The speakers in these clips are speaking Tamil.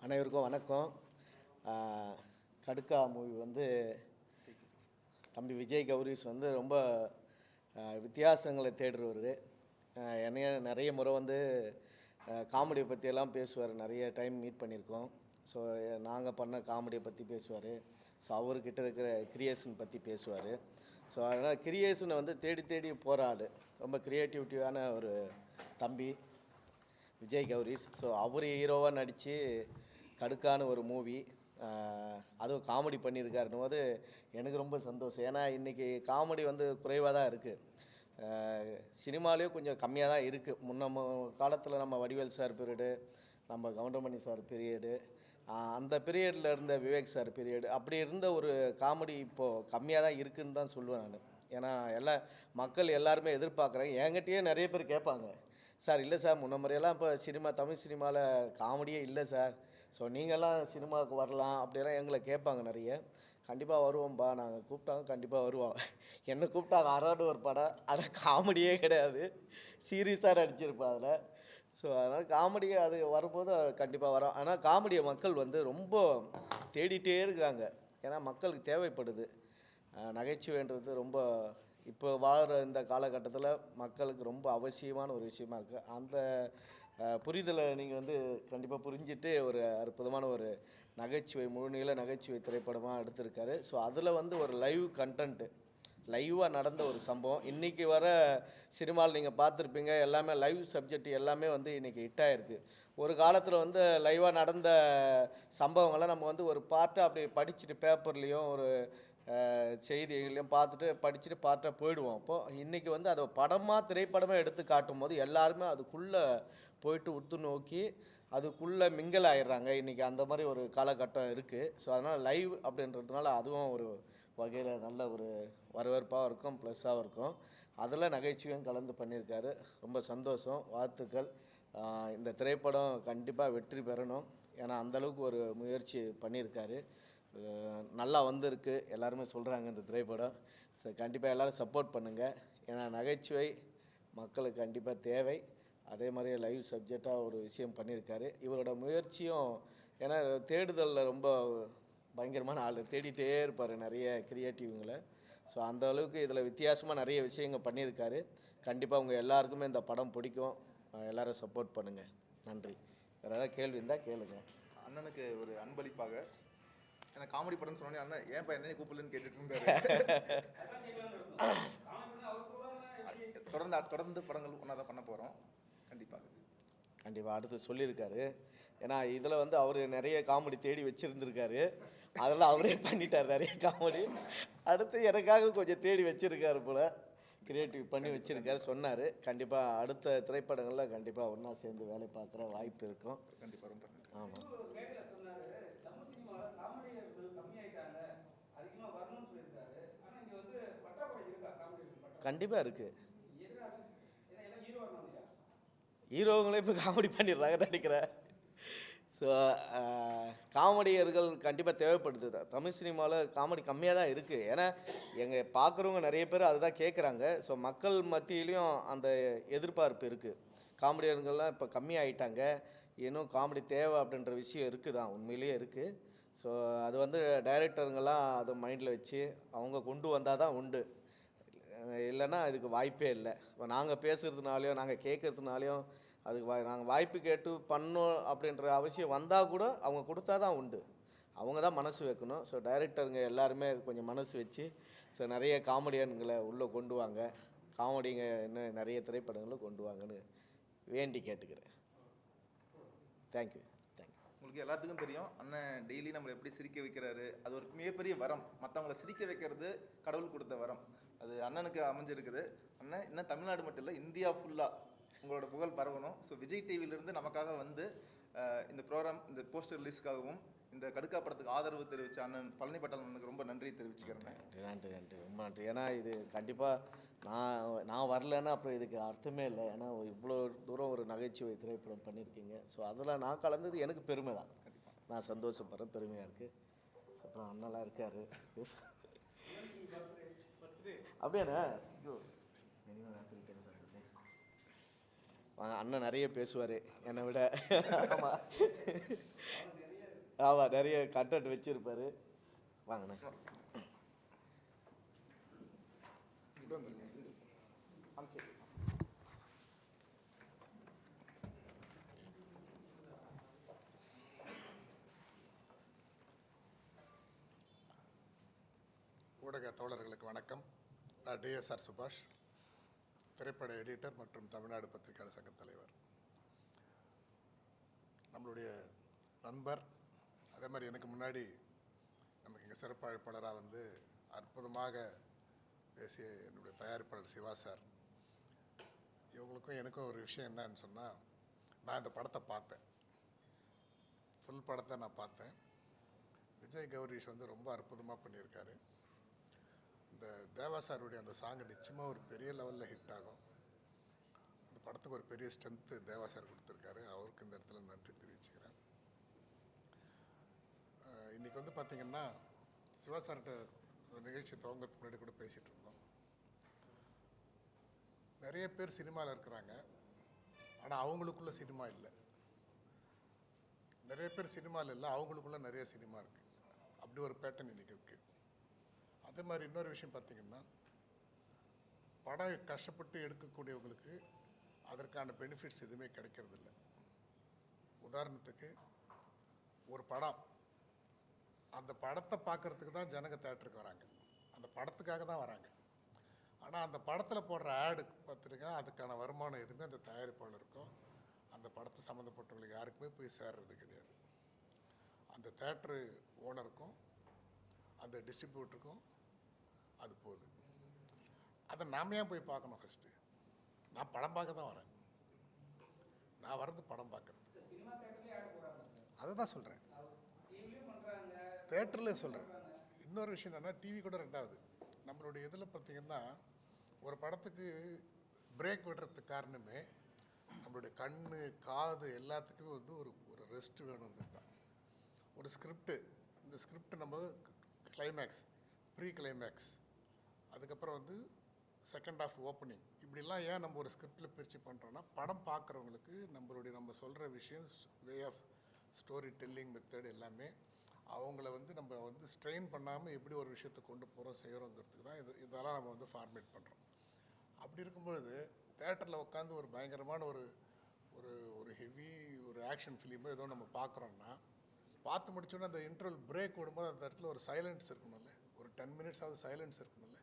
அனைவருக்கும் வணக்கம். கடுக்கா மூவி வந்து தம்பி விஜய் கௌரிஸ் வந்து ரொம்ப வித்தியாசங்களை தேடுறவர். என்னைய நிறைய முறை வந்து காமெடியை பற்றியெல்லாம் பேசுவார். நிறைய டைம் மீட் பண்ணியிருக்கோம். ஸோ நாங்கள் பண்ண காமெடியை பற்றி பேசுவார். ஸோ அவர்கிட்ட இருக்கிற கிரியேஷன் பற்றி பேசுவார். ஸோ அதனால் கிரியேஷனை வந்து தேடி தேடி போகிற ஆள், ரொம்ப க்ரியேட்டிவிட்டியான ஒரு தம்பி விஜய் கௌரிஸ். ஸோ அவர் ஹீரோவாக நடித்து கடுக்கான ஒரு மூவி, அதுவும் காமெடி பண்ணியிருக்காருன்னு போது எனக்கு ரொம்ப சந்தோஷம். ஏன்னா இன்றைக்கி காமெடி வந்து குறைவாக தான் இருக்குது, சினிமாலேயும் கொஞ்சம் கம்மியாக தான் இருக்குது. முன்ன காலத்தில் நம்ம வடிவேல் சார் பீரியடு, நம்ம கவுண்டமணி சார் பீரியடு, அந்த பீரியடில் இருந்த விவேக் சார் பீரியடு, அப்படி இருந்த ஒரு காமெடி இப்போது கம்மியாக தான் இருக்குதுன்னு தான் சொல்லுவேன் நான். ஏன்னா மக்கள் எல்லாருமே எதிர்பார்க்குறாங்க. என்கிட்டயே நிறைய பேர் கேட்பாங்க, சார் இல்லை சார் முன்ன முறையெல்லாம் இப்போ தமிழ் சினிமாவில் காமெடியே இல்லை சார், ஸோ நீங்கள்லாம் சினிமாவுக்கு வரலாம் அப்படியெல்லாம் எங்களை கேட்பாங்க நிறைய. கண்டிப்பாக வருவோம்பா, நாங்கள் கூப்பிட்டாங்க கண்டிப்பாக வருவோம். என்னை கூப்பிட்டாங்க அறாடு ஒரு படம், அதில் காமெடியே கிடையாது, சீரியஸாக நடிச்சிருப்பேன் அதில். ஸோ அதனால் காமெடி அது வரும்போது கண்டிப்பாக வரோம். ஆனால் காமெடியை மக்கள் வந்து ரொம்ப தேடிகிட்டே இருக்கிறாங்க. ஏன்னா மக்களுக்கு தேவைப்படுது. நகைச்சுவைன்றது ரொம்ப இப்போ வாழ்கிற இந்த காலகட்டத்தில் மக்களுக்கு ரொம்ப அவசியமான ஒரு விஷயமா இருக்குது. அந்த புரிதலை நீங்கள் வந்து கண்டிப்பாக புரிஞ்சுட்டு ஒரு அற்புதமான ஒரு நகைச்சுவை, முழுநீள நகைச்சுவை திரைப்படமாக எடுத்திருக்காரு. ஸோ அதில் வந்து ஒரு லைவ் கண்டென்ட்டு, லைவாக நடந்த ஒரு சம்பவம். இன்றைக்கி வர சினிமாவில் நீங்கள் பார்த்துருப்பீங்க, எல்லாமே லைவ் சப்ஜெக்ட் எல்லாமே வந்து இன்றைக்கி ஹிட் ஆகிருக்கு. ஒரு காலத்தில் வந்து லைவாக நடந்த சம்பவங்களை நம்ம வந்து ஒரு பார்ட்டாக அப்படி படிச்சுட்டு பேப்பர்லேயும் ஒரு செய்திகளையும் படிச்சுட்டு பார்ட்டாக போயிடுவோம். அப்போது இன்றைக்கி வந்து அதை படமாக திரைப்படமாக எடுத்து காட்டும் போது எல்லாருமே அதுக்குள்ளே போயிட்டு உத்து நோக்கி அதுக்குள்ளே மிங்கல் ஆகிடுறாங்க. இன்றைக்கி அந்த மாதிரி ஒரு காலகட்டம் இருக்குது. ஸோ அதனால் லைவ் அப்படின்றதுனால அதுவும் ஒரு வகையில் நல்ல ஒரு வரவேற்பாக இருக்கும், ப்ளஸ்ஸாகவும் இருக்கும். அதில் நகைச்சுவையும் கலந்து பண்ணியிருக்காரு. ரொம்ப சந்தோஷம், வாழ்த்துக்கள். இந்த திரைப்படம் கண்டிப்பாக வெற்றி பெறணும். ஏன்னா அந்தளவுக்கு ஒரு முயற்சி பண்ணியிருக்காரு. நல்லா வந்திருக்கு, எல்லாருமே சொல்கிறாங்க இந்த திரைப்படம். ஸோ கண்டிப்பாக எல்லோரும் சப்போர்ட் பண்ணுங்கள். ஏன்னா நகைச்சுவை மக்களுக்கு கண்டிப்பாக தேவை. அதே மாதிரி லைவ் சப்ஜெக்டாக ஒரு விஷயம் பண்ணியிருக்காரு. இவரோட முயற்சியும், ஏன்னா தேடுதலில் ரொம்ப பயங்கரமான ஆள், தேடிகிட்டே இருப்பார் நிறைய க்ரியேட்டிவ்ங்களை. ஸோ அந்த அளவுக்கு இதில் வித்தியாசமாக நிறைய விஷயங்கள் பண்ணியிருக்காரு. கண்டிப்பாக உங்கள் எல்லாருக்குமே இந்த படம் பிடிக்கும். எல்லோரும் சப்போர்ட் பண்ணுங்கள். நன்றி. வேறு ஏதாவது கேள்வி இருந்தால் கேளுங்க. அண்ணனுக்கு ஒரு அன்பளிப்பாக, எனக்கு காமெடி படம்னு சொன்னோன்னே அண்ணன் ஏன் என்னையே கூப்பிடலன்னு கேட்டுட்டு இருந்தாரு. தொடர்ந்து படங்கள் ஒன்றா தான் பண்ண போகிறோம். கண்டிப்பாக அடுத்து சொல்லியிருக்காரு. ஏன்னா இதில் வந்து அவர் நிறைய காமெடி தேடி வச்சுருந்துருக்காரு, அதெல்லாம் அவரே பண்ணிட்டார் நிறைய காமெடி. அடுத்து எனக்காக கொஞ்சம் தேடி வச்சுருக்காரு போல், கிரியேட்டிவ் பண்ணி வச்சுருக்காரு சொன்னார். கண்டிப்பாக அடுத்த திரைப்படங்களில் கண்டிப்பாக ஒன்றா சேர்ந்து வேலை பார்க்குற வாய்ப்பு இருக்கும். கண்டிப்பாக ரொம்ப நன்றி. ஆமாம், கண்டிப்பாக இருக்குது. ஹீரோங்களே இப்போ காமெடி பண்ணிடுறாங்க நினைக்கிறேன். ஸோ காமெடியர்கள் கண்டிப்பாக தேவைப்படுது. தமிழ் சினிமாவில் காமெடி கம்மியாக தான் இருக்குது. ஏன்னா எங்கள் பார்க்குறவங்க நிறைய பேர் அதுதான் கேட்குறாங்க. ஸோ மக்கள் மத்தியிலையும் அந்த எதிர்பார்ப்பு இருக்குது. காமெடியர்கள்லாம் இப்போ கம்மியாகிட்டாங்க, இன்னும் காமெடி தேவை அப்படின்ற விஷயம் இருக்குது தான், உண்மையிலேயே இருக்குது. ஸோ அது வந்து டைரக்டருங்கெல்லாம் அதை மைண்டில் வச்சு அவங்க கொண்டு வந்தால் தான் உண்டு, இல்லைன்னா அதுக்கு வாய்ப்பே இல்லை. இப்போ நாங்கள் பேசுகிறதுனாலையும் நாங்கள் கேட்குறதுனாலையும் அதுக்கு நாங்கள் வாய்ப்பு கேட்டு பண்ணோம் அப்படின்ற அவசியம் வந்தால் கூட அவங்க கொடுத்தா தான் உண்டு. அவங்க தான் மனசு வைக்கணும். ஸோ டைரக்டருங்க எல்லாருமே கொஞ்சம் மனசு வச்சு ஸோ நிறைய காமெடியன்களை உள்ளே கொண்டு வாங்க, காமெடிங்க இன்னும் நிறைய திரைப்படங்களும் கொண்டு வாங்கன்னு வேண்டி கேட்டுக்கிறேன். தேங்க்யூ. உங்களுக்கு எல்லாத்துக்கும் தெரியும், அண்ணன் டெய்லி நம்மளை எப்படி சிரிக்க வைக்கிறாரு. அது ஒரு மிகப்பெரிய வரம். மற்றவங்களை சிரிக்க வைக்கிறது கடவுள் கொடுத்த வரம். அது அண்ணனுக்கு அமைஞ்சிருக்குது. அண்ணன் இன்னும் தமிழ்நாடு மட்டும் இல்லை, இந்தியா ஃபுல்லாக உங்களோட புகழ் பரவணும். ஸோ விஜய் டிவியிலிருந்து நமக்காக வந்து இந்த ப்ரோக்ராம், இந்த போஸ்டர் ரிலீஸ்க்காகவும் இந்த கடுக்கா படத்துக்கு ஆதரவு தெரிவித்த அண்ணன் பழனி பட்டால் அண்ணனுக்கு ரொம்ப நன்றி தெரிவிச்சுக்கிறேன். நன்றி, ரொம்ப நன்றி. ஏன்னா இது கண்டிப்பாக நான் வரலன்னா அப்புறம் இதுக்கு அர்த்தமே இல்லை. ஏன்னா இவ்வளோ தூரம் ஒரு நகைச்சுவை திரைப்படம் பண்ணியிருக்கீங்க. ஸோ அதில் நான் கலந்தது எனக்கு பெருமை தான். நான் சந்தோஷப்படுறேன், பெருமையாக இருக்குது. அப்புறம் அண்ணெல்லாம் இருக்கார் அப்படியாண்ணா. ஐயோ அண்ணன் நிறைய பேசுவார் என்னை விட. ஆமாம், ஆமாம், நிறைய கண்டென்ட் வச்சுருப்பாரு. வாங்கண்ணே. ஊடக தோழர்களுக்கு வணக்கம். நான் டிஎஸ்ஆர் சுபாஷ், திரைப்பட எடிட்டர் மற்றும் தமிழ்நாடு பத்திரிகையாளர் சங்க தலைவர். நம்மளுடைய நண்பர், அதே மாதிரி எனக்கு முன்னாடி நமக்கு இங்கே சிறப்பு அழைப்பாளராக வந்து அற்புதமாக பேசிய என்னுடைய தயாரிப்பாளர் சிவா சார், இவங்களுக்கும் எனக்கும் ஒரு விஷயம் என்னன்னு சொன்னால், நான் இந்த படத்தை பார்த்தேன், ஃபுல் படத்தை நான் பார்த்தேன். விஜய் கௌரீஷ் வந்து ரொம்ப அற்புதமாக பண்ணியிருக்காரு. இந்த தேவா சாருடைய அந்த சாங் நிச்சயமாக ஒரு பெரிய லெவலில் ஹிட் ஆகும். அந்த படத்துக்கு ஒரு பெரிய ஸ்ட்ரென்த்து தேவா சார் கொடுத்துருக்காரு. அவருக்கு இந்த இடத்துல நன்றி தெரிவிச்சுக்கிறேன். இன்றைக்கி வந்து பார்த்திங்கன்னா, சிவா சார்கிட்ட நிகழ்ச்சி துவங்கத்துக்கு முன்னாடி கூட பேசிகிட்டு இருந்தோம். நிறைய பேர் சினிமாவில் இருக்கிறாங்க, ஆனால் அவங்களுக்குள்ள சினிமா இல்லை. நிறைய பேர் சினிமாவில் இல்லை, அவங்களுக்குள்ள நிறைய சினிமா இருக்குது. அப்படி ஒரு பேட்டர்ன் இன்றைக்கி இருக்குது. அதே மாதிரி இன்னொரு விஷயம் பார்த்திங்கன்னா, படம் கஷ்டப்பட்டு எடுக்கக்கூடியவங்களுக்கு அதற்கான பெனிஃபிட்ஸ் எதுவுமே கிடைக்கிறதில்ல. உதாரணத்துக்கு ஒரு படம், அந்த படத்தை பார்க்குறதுக்கு தான் ஜனங்க தேட்டருக்கு வராங்க, அந்த படத்துக்காக தான் வராங்க. ஆனால் அந்த படத்தில் போடுற ஆடு பார்த்துருங்க, அதுக்கான வருமானம் எதுவுமே அந்த தயாரிப்பாளருக்கோ அந்த படத்தை சம்மந்தப்பட்டவங்களுக்கு யாருக்குமே போய் சேர்றது கிடையாது. அந்த தேட்டரு ஓனருக்கும் அந்த டிஸ்ட்ரிபியூட்டருக்கும் அது போகுது. அதை நாம ஏன் போய் பார்க்கணும்? ஃபஸ்ட்டு நான் படம் பார்க்க தான் வரேன். நான் வர்றது படம் பார்க்குறது. அதை தான் சொல்கிறேன், தேட்டரில் சொல்கிறேன். இன்னொரு விஷயம் என்னென்னா, டிவி கூட ரெண்டாவது. நம்மளுடைய இதில் பார்த்திங்கன்னா, ஒரு படத்துக்கு பிரேக் விடுறதுக்கு காரணமே நம்மளுடைய கண், காது எல்லாத்துக்குமே வந்து ஒரு ஒரு ரெஸ்ட் வேணும் தான். ஒரு ஸ்கிரிப்டு, இந்த ஸ்கிரிப்ட் நம்ம கிளைமேக்ஸ், ப்ரீ கிளைமேக்ஸ், அதுக்கப்புறம் வந்து செகண்ட் ஆஃப் ஓப்பனிங், இப்படிலாம் ஏன் நம்ம ஒரு ஸ்கிரிப்டில் பிரித்து பண்ணுறோன்னா, படம் பார்க்குறவங்களுக்கு நம்ம சொல்கிற விஷயம், way of story telling method எல்லாமே அவங்கள வந்து நம்ம வந்து ஸ்ட்ரெயின் பண்ணாமல் எப்படி ஒரு விஷயத்தை கொண்டு போகிறோம் செய்கிறோங்கிறதுக்கு தான் இதெல்லாம் நம்ம வந்து ஃபார்மேட் பண்ணுறோம். அப்படி இருக்கும்பொழுது தேட்டரில் உட்காந்து ஒரு பயங்கரமான ஒரு ஒரு ஒரு ஹெவி ஒரு ஆக்ஷன் ஃபிலிமோ ஏதோ நம்ம பார்க்குறோன்னா, பார்த்து முடிச்சோன்னா அந்த இன்டர்வல் பிரேக் விடும்போது அந்த இடத்துல ஒரு சைலன்ஸ் இருக்கணும்ல, ஒரு 10 மினிட்ஸாவது சைலன்ஸ் இருக்கணும்ல.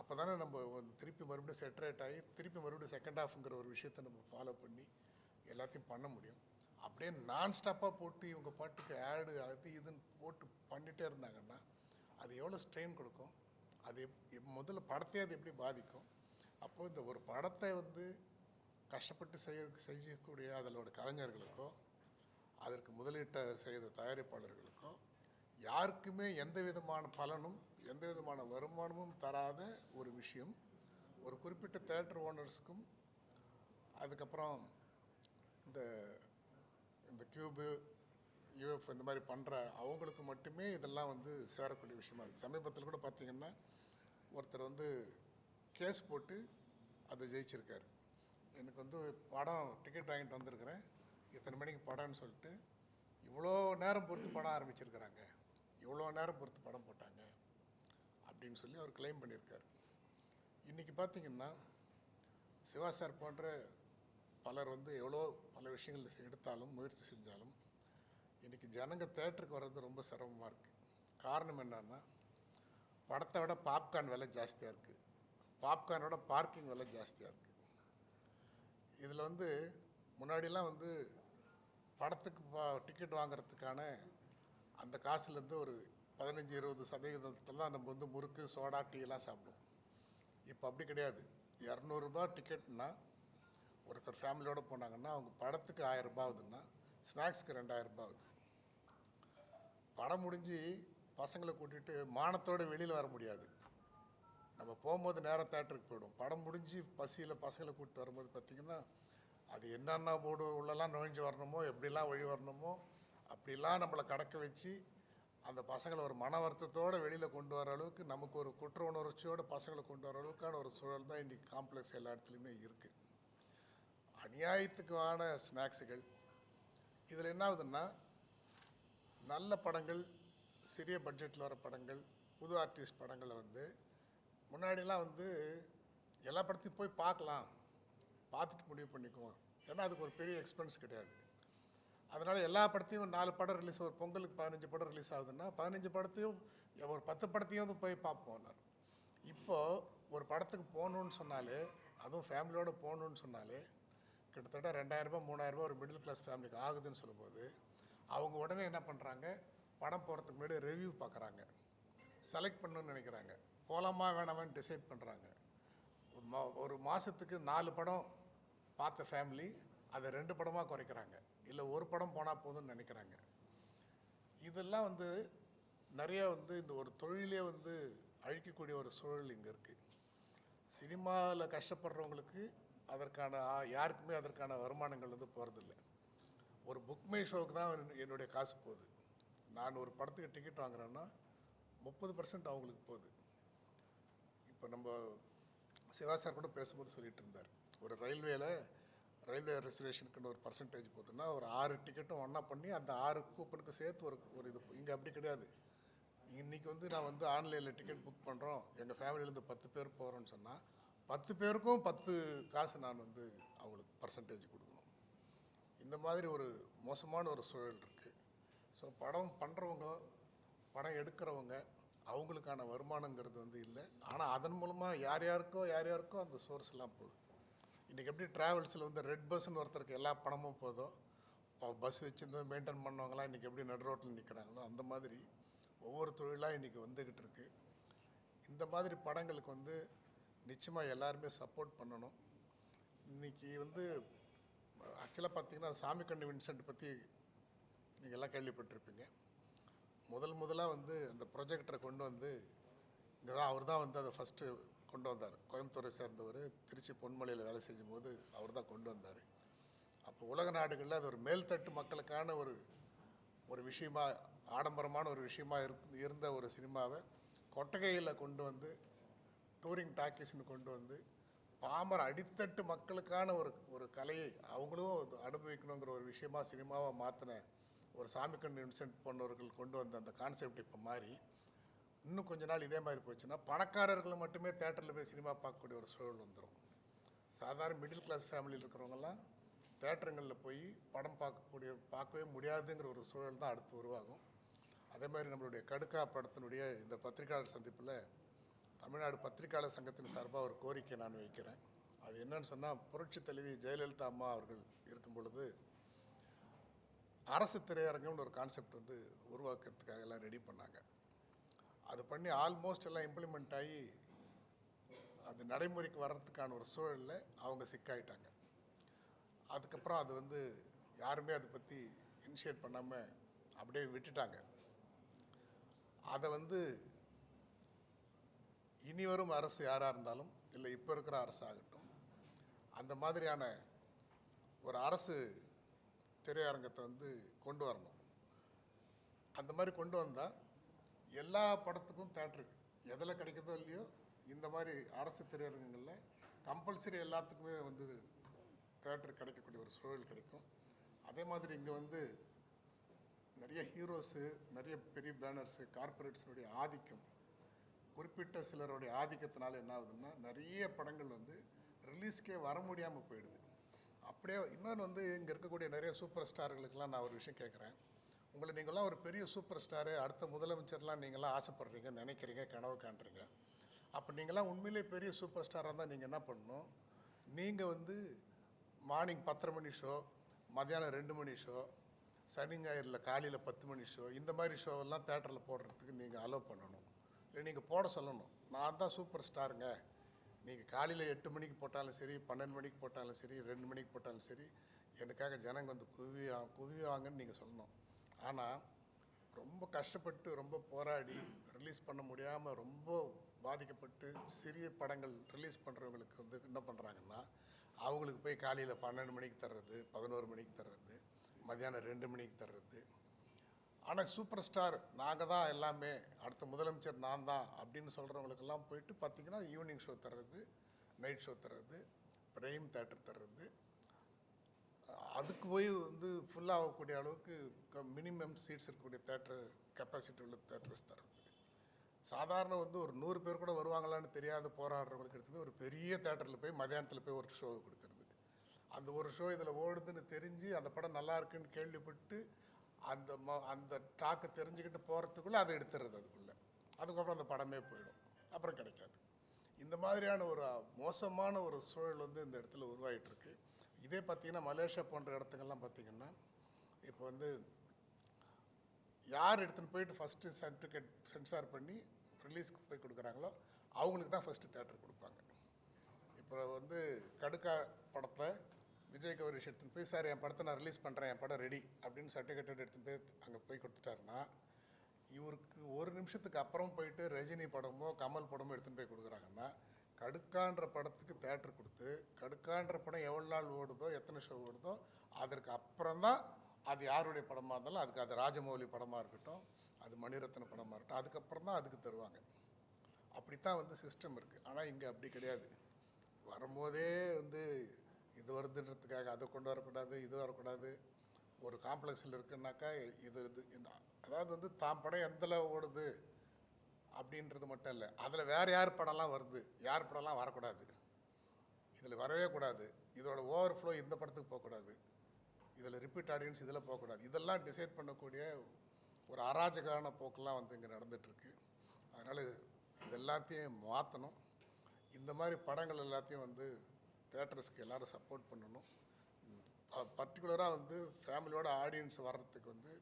அப்போ தானே நம்ம திருப்பி மறுபடியும் செட்ரேட் ஆகி திருப்பி மறுபடியும் செகண்ட் ஹாஃப்ங்கிற ஒரு விஷயத்தை நம்ம ஃபாலோ பண்ணி எல்லாத்தையும் பண்ண முடியும். அப்படியே நான் ஸ்டாப்பாக போட்டு இவங்க பாட்டுக்கு ஆடு அது இதுன்னு போட்டு பண்ணிகிட்டே இருந்தாங்கன்னா அது எவ்வளோ ஸ்ட்ரெயின் கொடுக்கும், அது முதல்ல படத்தையே அது எப்படி பாதிக்கும். அப்போது இந்த ஒரு படத்தை வந்து கஷ்டப்பட்டு செய்யக்கூடிய அதோட கலைஞர்களுக்கோ அதற்கு முதலீட்டை செய்த தயாரிப்பாளர்களுக்கோ யாருக்குமே எந்த விதமான பலனும் எந்த விதமான வருமானமும் தராத ஒரு விஷயம், ஒரு குறிப்பிட்ட தேட்டர் ஓனர்ஸுக்கும் அதுக்கப்புறம் இந்த இந்த கியூபு யூஎஃப் இந்த மாதிரி பண்ணுற அவங்களுக்கு மட்டுமே இதெல்லாம் வந்து சேரக்கூடிய விஷயமா இருக்குது. சமீபத்தில் கூட பார்த்திங்கன்னா, ஒருத்தர் வந்து கேஸ் போட்டு அதை ஜெயிச்சிருக்காரு. எனக்கு வந்து படம் டிக்கெட் வாங்கிட்டு வந்திருக்கிறேன், இத்தனை மணிக்கு படம்னு சொல்லிட்டு இவ்வளோ நேரம் பொறுத்து படம் ஆரம்பிச்சிருக்கிறாங்க, இவ்வளோ நேரம் பொறுத்து படம் போட்டாங்க அப்படின்னு சொல்லி அவர் கிளைம் பண்ணியிருக்கார். இன்றைக்கி பார்த்திங்கன்னா, சிவா சார் போன்ற பலர் வந்து எவ்வளோ பல விஷயங்கள் எடுத்தாலும் முயற்சி செஞ்சாலும் இன்றைக்கி ஜனங்க தேட்டருக்கு வர்றது ரொம்ப சிரமமாக இருக்குது. காரணம் என்னன்னா, படத்தை விட பாப்கார்ன் விலை ஜாஸ்தியாக இருக்குது, பாப்கார்னோட பார்க்கிங் விலை ஜாஸ்தியாக இருக்குது. இதில் வந்து முன்னாடிலாம் வந்து படத்துக்கு டிக்கெட் வாங்கிறதுக்கான அந்த காசுலேருந்து ஒரு 15-20% நம்ம வந்து முறுக்கு, சோடா, டீலாம் சாப்பிடுவோம். இப்போ அப்படி கிடையாது. 200 ரூபா டிக்கெட்னா ஒருத்தர் ஃபேமிலியோடு போனாங்கன்னா அவங்க படத்துக்கு 1000 ரூபா ஆகுதுன்னா ஸ்நாக்ஸுக்கு 2000 ரூபா ஆகுது. படம் முடிஞ்சு பசங்களை கூட்டிகிட்டு மானத்தோடு வெளியில் வர முடியாது. நம்ம போகும்போது நேரம் தேட்டருக்கு போய்டும். படம் முடிஞ்சு பசியில் பசங்களை கூப்பிட்டு வரும்போது பார்த்திங்கன்னா, அது என்னென்ன போர்டு உள்ளெல்லாம் நுழைஞ்சு வரணுமோ, எப்படிலாம் வழி வரணுமோ அப்படிலாம் நம்மளை கடக்க வச்சு அந்த பசங்களை ஒரு மன வருத்தத்தோடு வெளியில் கொண்டு வர அளவுக்கு, நமக்கு ஒரு குற்ற உணர்ச்சியோடு பசங்களை கொண்டு வர அளவுக்கான ஒரு சூழல் தான் இன்றைக்கி காம்ப்ளெக்ஸ் எல்லா இடத்துலையுமே இருக்குது. அநியாயத்துக்கான ஸ்நாக்ஸுகள். இதில் என்ன ஆகுதுன்னா, நல்ல படங்கள், சிறிய பட்ஜெட்டில் வர படங்கள், புது ஆர்டிஸ்ட் படங்களை வந்து முன்னாடிலாம் வந்து எல்லா படத்தையும் போய் பார்க்கலாம், பார்த்துட்டு முடிவு பண்ணிக்குவோம். ஏன்னா அதுக்கு ஒரு பெரிய எக்ஸ்பென்ஸ் கிடையாது. அதனால் எல்லா படத்தையும் 4 படம் ரிலீஸ், ஒரு பொங்கலுக்கு 15 படம் ரிலீஸ் ஆகுதுன்னா 15 படத்தையும் ஒரு 10 படத்தையும் போய் பார்ப்போம் எல்லாரும். இப்போது ஒரு படத்துக்கு போகணுன்னு சொன்னாலே, அதுவும் ஃபேமிலியோடு போகணுன்னு சொன்னாலே கிட்டத்தட்ட 2000 ரூபாய் 3000 ரூபாய் ஒரு மிடில் கிளாஸ் ஃபேமிலிக்கு ஆகுதுன்னு சொல்லும்போது அவங்க உடனே என்ன பண்ணுறாங்க, படம் போகிறதுக்கு முன்னாடி ரிவ்யூ பார்க்குறாங்க, செலக்ட் பண்ணணும்னு நினைக்கிறாங்க, போகலாமா வேணாமான்னு டிசைட் பண்ணுறாங்க. ஒரு மாதத்துக்கு 4 படம் பார்த்த ஃபேமிலி அதை 2 படமாக குறைக்கிறாங்க, இல்லை ஒரு படம் போனால் போதும்னு நினைக்கிறாங்க. இதெல்லாம் வந்து நிறைய வந்து இந்த ஒரு தொழிலே வந்து அழிக்கக்கூடிய ஒரு சூழல் இங்கே இருக்குது. சினிமாவில் கஷ்டப்படுறவங்களுக்கு அதற்கான யாருக்குமே அதற்கான வருமானங்கள் வந்து போகிறதில்ல. ஒரு புக்மை ஷோவுக்கு தான் என்னுடைய காசு போகுது. நான் ஒரு படத்துக்கு டிக்கெட் வாங்குறேன்னா 30% அவங்களுக்கு போகுது. இப்போ நம்ம சிவா சார் கூட பேசும்போது சொல்லிட்டு இருந்தார், ஒரு ரயில்வே ரிசர்வேஷனுக்குன்னு ஒரு பர்சன்டேஜ் போகுதுன்னா ஒரு 6 டிக்கெட்டும் ஒன்றா பண்ணி அந்த 6 கூப்பனுக்கு சேர்த்து ஒரு இது. இங்கே அப்படி கிடையாது. இன்றைக்கி வந்து நான் வந்து ஆன்லைனில் டிக்கெட் புக் பண்ணுறோம், எங்கள் ஃபேமிலியிலேருந்து 10 பேர் போகிறோன்னு சொன்னால் 10 பேருக்கும் 10 காசு நான் வந்து அவங்களுக்கு பர்சன்டேஜ் கொடுக்கணும். இந்த மாதிரி ஒரு மோசமான ஒரு சூழல் இருக்குது. ஸோ படம் பண்ணுறவங்க, படம் எடுக்கிறவங்க, அவங்களுக்கான வருமானங்கிறது வந்து இல்லை. ஆனால் அதன் மூலமாக யார் யாருக்கோ அந்த சோர்ஸ் எல்லாம் போகுது. இன்றைக்கி எப்படி ட்ராவல்ஸில் வந்து ரெட் பஸ்ஸுன்னு ஒருத்தருக்கு எல்லா பணமும் போதோ, பஸ் வச்சுருந்து மெயின்டைன் பண்ணவங்களாம் இன்றைக்கி எப்படி நடு ரோட்டில் நிற்கிறாங்களோ அந்த மாதிரி ஒவ்வொரு தொழிலாக இன்றைக்கி வந்துக்கிட்டு இருக்குது. இந்த மாதிரி படங்களுக்கு வந்து நிச்சயமாக எல்லாருமே சப்போர்ட் பண்ணணும். இன்றைக்கி வந்து ஆக்சுவலாக பார்த்திங்கன்னா சாமிக்கண்ணு வின்சென்ட் பற்றி நீங்கள் எல்லாம் கேள்விப்பட்டிருப்பீங்க. முதலாக வந்து அந்த ப்ரொஜெக்டரை கொண்டு வந்து இங்கே தான் அவர் தான் வந்து அதை ஃபஸ்ட்டு கொண்டு வந்தார். கோயம்புத்தூரை சேர்ந்தவர், திருச்சி பொன்மலையில் வேலை செய்யும் போது அவர் தான் கொண்டு வந்தார். அப்போ உலக நாடுகளில் அது ஒரு மேல்தட்டு மக்களுக்கான ஒரு விஷயமா, ஆடம்பரமான ஒரு விஷயமா இருந்த ஒரு சினிமாவை கொட்டகையில் கொண்டு வந்து டூரிங் டாக்கீஸ்னு கொண்டு வந்து பாமர அடித்தட்டு மக்களுக்கான ஒரு கலையை அவங்களும் அனுபவிக்கணுங்கிற ஒரு விஷயமா சினிமாவை மாற்றின ஒரு சாமிக்கண்ணு வின்சென்ட் போன்றவர்கள் கொண்டு வந்த அந்த கான்செப்ட் இப்போ மாறி இன்னும் கொஞ்ச நாள் இதே மாதிரி போச்சுன்னா பணக்காரர்கள் மட்டுமே தேட்டரில் போய் சினிமா பார்க்கக்கூடிய ஒரு சூழல் வந்துடும். சாதாரண மிடில் கிளாஸ் ஃபேமிலியில் இருக்கிறவங்கலாம் தேட்டருங்களில் போய் படம் பார்க்கவே முடியாதுங்கிற ஒரு சூழல் தான் அடுத்து உருவாகும். அதே மாதிரி நம்மளுடைய கடுக்கா படத்தினுடைய இந்த பத்திரிகையாளர் சந்திப்பில் தமிழ்நாடு பத்திரிகையாளர் சங்கத்தின் சார்பாக ஒரு கோரிக்கை நான் வைக்கிறேன். அது என்னன்னு சொன்னால், புரட்சி தலைவி ஜெயலலிதா அம்மா அவர்கள் இருக்கும் பொழுது அரசு திரையரங்கம்னு ஒரு கான்செப்ட் வந்து உருவாக்குறதுக்காக எல்லாம் ரெடி பண்ணாங்க. அது பண்ணி ஆல்மோஸ்ட் எல்லாம் இம்ப்ளிமெண்ட் ஆகி அது நடைமுறைக்கு வர்றதுக்கான ஒரு சூழலில் அவங்க சிக்காயிட்டாங்க. அதுக்கப்புறம் அது வந்து யாருமே அதை பற்றி இனிஷியேட் பண்ணாமல் அப்படியே விட்டுட்டாங்க. அதை வந்து இனி வரும் அரசு யாராக இருந்தாலும், இல்லை இப்போ இருக்கிற அரசு ஆகட்டும், அந்த மாதிரியான ஒரு அரசு திரையரங்கத்தை வந்து கொண்டு வரணும். அந்த மாதிரி கொண்டு வந்தால் எல்லா படத்துக்கும் தேட்டருக்கு எதில் கிடைக்குதோ இல்லையோ, இந்த மாதிரி அரசு திரையரங்கங்களில் கம்பல்சரி எல்லாத்துக்குமே வந்து தேட்டர் கிடைக்கக்கூடிய ஒரு சூழல் கிடைக்கும். அதே மாதிரி இங்கே வந்து நிறைய ஹீரோஸு, நிறைய பெரிய பேனர்ஸு, கார்பரேட்ஸினுடைய ஆதிக்கம், குறிப்பிட்ட சிலருடைய ஆதிக்கத்தினால என்ன ஆகுதுன்னா நிறைய படங்கள் வந்து ரிலீஸ்க்கே வர முடியாமல் போயிடுது. அப்படியே இன்னொன்று வந்து இங்கே இருக்கக்கூடிய நிறைய சூப்பர் ஸ்டார்களுக்கெல்லாம் நான் ஒரு விஷயம் கேட்குறேன். உங்களை நீங்களாம் ஒரு பெரிய சூப்பர் ஸ்டாரு, அடுத்த முதலமைச்சர்லாம் நீங்களாம் ஆசைப்படுறீங்க, நினைக்கிறீங்க, கனவு காண்றீங்க. அப்போ நீங்களாம் உண்மையிலே பெரிய சூப்பர் ஸ்டாராக இருந்தால் நீங்கள் என்ன பண்ணணும், நீங்கள் வந்து மார்னிங் 10:30 மணி ஷோ, மத்தியானம் 2 மணி ஷோ, சனி ஞாயிறில் காலையில் 10 மணி ஷோ, இந்த மாதிரி ஷோவெல்லாம் தேட்டரில் போடுறதுக்கு நீங்கள் அலோவ் பண்ணணும். இல்லை நீங்கள் போட சொல்லணும். நான் தான் சூப்பர் ஸ்டாருங்க, நீங்கள் காலையில் 8 மணிக்கு போட்டாலும் சரி, 12 மணிக்கு போட்டாலும் சரி, 2 மணிக்கு போட்டாலும் சரி, எனக்காக ஜனங்க வந்து குவிவாங்கன்னு நீங்கள் சொல்லணும். ஆனால் ரொம்ப கஷ்டப்பட்டு, ரொம்ப போராடி ரிலீஸ் பண்ண முடியாமல் ரொம்ப பாதிக்கப்பட்டு சிறிய படங்கள் ரிலீஸ் பண்ணுறவங்களுக்கு வந்து என்ன பண்ணுறாங்கன்னா, அவங்களுக்கு போய் காலையில் 12 மணிக்கு தர்றது, 11 மணிக்கு தர்றது, மத்தியானம் 2 மணிக்கு தர்றது. ஆனால் சூப்பர் ஸ்டார் நாங்கள் தான் எல்லாமே, அடுத்த முதலமைச்சர் நான் தான் அப்படின்னு சொல்கிறவங்களுக்கெல்லாம் போயிட்டு பார்த்திங்கன்னா ஈவினிங் ஷோ தர்றது, நைட் ஷோ தர்றது, பிரைம் தேட்டர் தர்றது, அதுக்கு போய் வந்து ஃபுல்லாக ஆகக்கூடிய அளவுக்கு மினிமம் சீட்ஸ் இருக்கக்கூடிய தேட்டர் கெப்பாசிட்டி உள்ள தேட்டர்ஸ் தரும். சாதாரண வந்து ஒரு 100 பேர் கூட வருவாங்களான்னு தெரியாத போராடுறவங்களுக்கு எடுத்து போய் ஒரு பெரிய தேட்டரில் போய் மதியானத்தில் போய் ஒரு ஷோ கொடுக்குறது. அந்த ஒரு ஷோ இதில் ஓடுதுன்னு தெரிஞ்சு அந்த படம் நல்லா இருக்குன்னு கேள்விப்பட்டு அந்த டாக்கை தெரிஞ்சுக்கிட்டு போகிறதுக்குள்ளே அதை எடுத்துடுறது அதுக்குள்ளே. அதுக்கப்புறம் அந்த படமே போயிடும், அப்புறம் கிடைக்காது. இந்த மாதிரியான ஒரு மோசமான ஒரு சூழல் வந்து இந்த இடத்துல உருவாகிட்டுருக்கு. இதே பார்த்திங்கன்னா மலேசியா போன்ற இடத்துக்கெல்லாம் பார்த்திங்கன்னா இப்போ வந்து யார் எடுத்துன்னு போயிட்டு ஃபஸ்ட்டு சர்டிஃபிகேட் சென்சார் பண்ணி ரிலீஸ்க்கு போய் கொடுக்குறாங்களோ அவங்களுக்கு தான் ஃபஸ்ட்டு தேட்டர் கொடுப்பாங்க. இப்போ வந்து கடுக்கா படத்தை விஜய் கௌரிஷ் எடுத்துன்னு போய் சார் என் படத்தை நான் ரிலீஸ் பண்ணுறேன், என் படம் ரெடி அப்படின்னு சர்டிஃபிகேட் எடுத்துன்னு போய் அங்கே போய் கொடுத்துட்டாருன்னா இவருக்கு ஒரு நிமிஷத்துக்கு அப்புறம் போயிட்டு ரஜினி படமோ கமல் படமோ எடுத்துன்னு போய் கொடுக்குறாங்கன்னா கடுக்கான்ற படத்துக்கு தேட்டர் கொடுத்து கடுக்கான்ற படம் எவ்வளோ நாள் ஓடுதோ எத்தனை ஷோ ஓடுதோ அதற்கு அப்புறம் தான் அது யாருடைய படமாக இருந்தாலும் அதுக்கு அது ராஜமௌலி படமாக இருக்கட்டும், அது மணிரத்ன படமாக இருக்கட்டும், அதுக்கப்புறம் தான் அதுக்கு தருவாங்க. அப்படித்தான் வந்து சிஸ்டம் இருக்குது. ஆனால் இங்கே அப்படி கிடையாது. வரும்போதே வந்து இது வருதுன்றதுக்காக அதை கொண்டு வரக்கூடாது, இது வரக்கூடாது. ஒரு காம்ப்ளெக்ஸில் இருக்குன்னாக்கா அதாவது வந்து தான் படம் எந்தில் ஓடுது அப்படின்றது மட்டும் இல்லை, அதில் வேறு யார் படம்லாம் வருது, யார் படம்லாம் வரக்கூடாது, இதில் வரவே கூடாது, இதோட ஓவர்ஃப்ளோ இந்த படத்துக்கு போகக்கூடாது, இதில் ரிப்பீட் ஆடியன்ஸ் இதில் போகக்கூடாது, இதெல்லாம் டிசைட் பண்ணக்கூடிய ஒரு அராஜகான போக்கெல்லாம் வந்து இங்கே நடந்துகிட்ருக்கு. அதனால் இது எல்லாத்தையும் மாற்றணும். இந்த மாதிரி படங்கள் எல்லாத்தையும் வந்து தேட்டர்ஸ்க்கு எல்லோரும் சப்போர்ட் பண்ணணும். பர்டிகுலராக வந்து ஃபேமிலியோட ஆடியன்ஸ் வர்றதுக்கு வந்து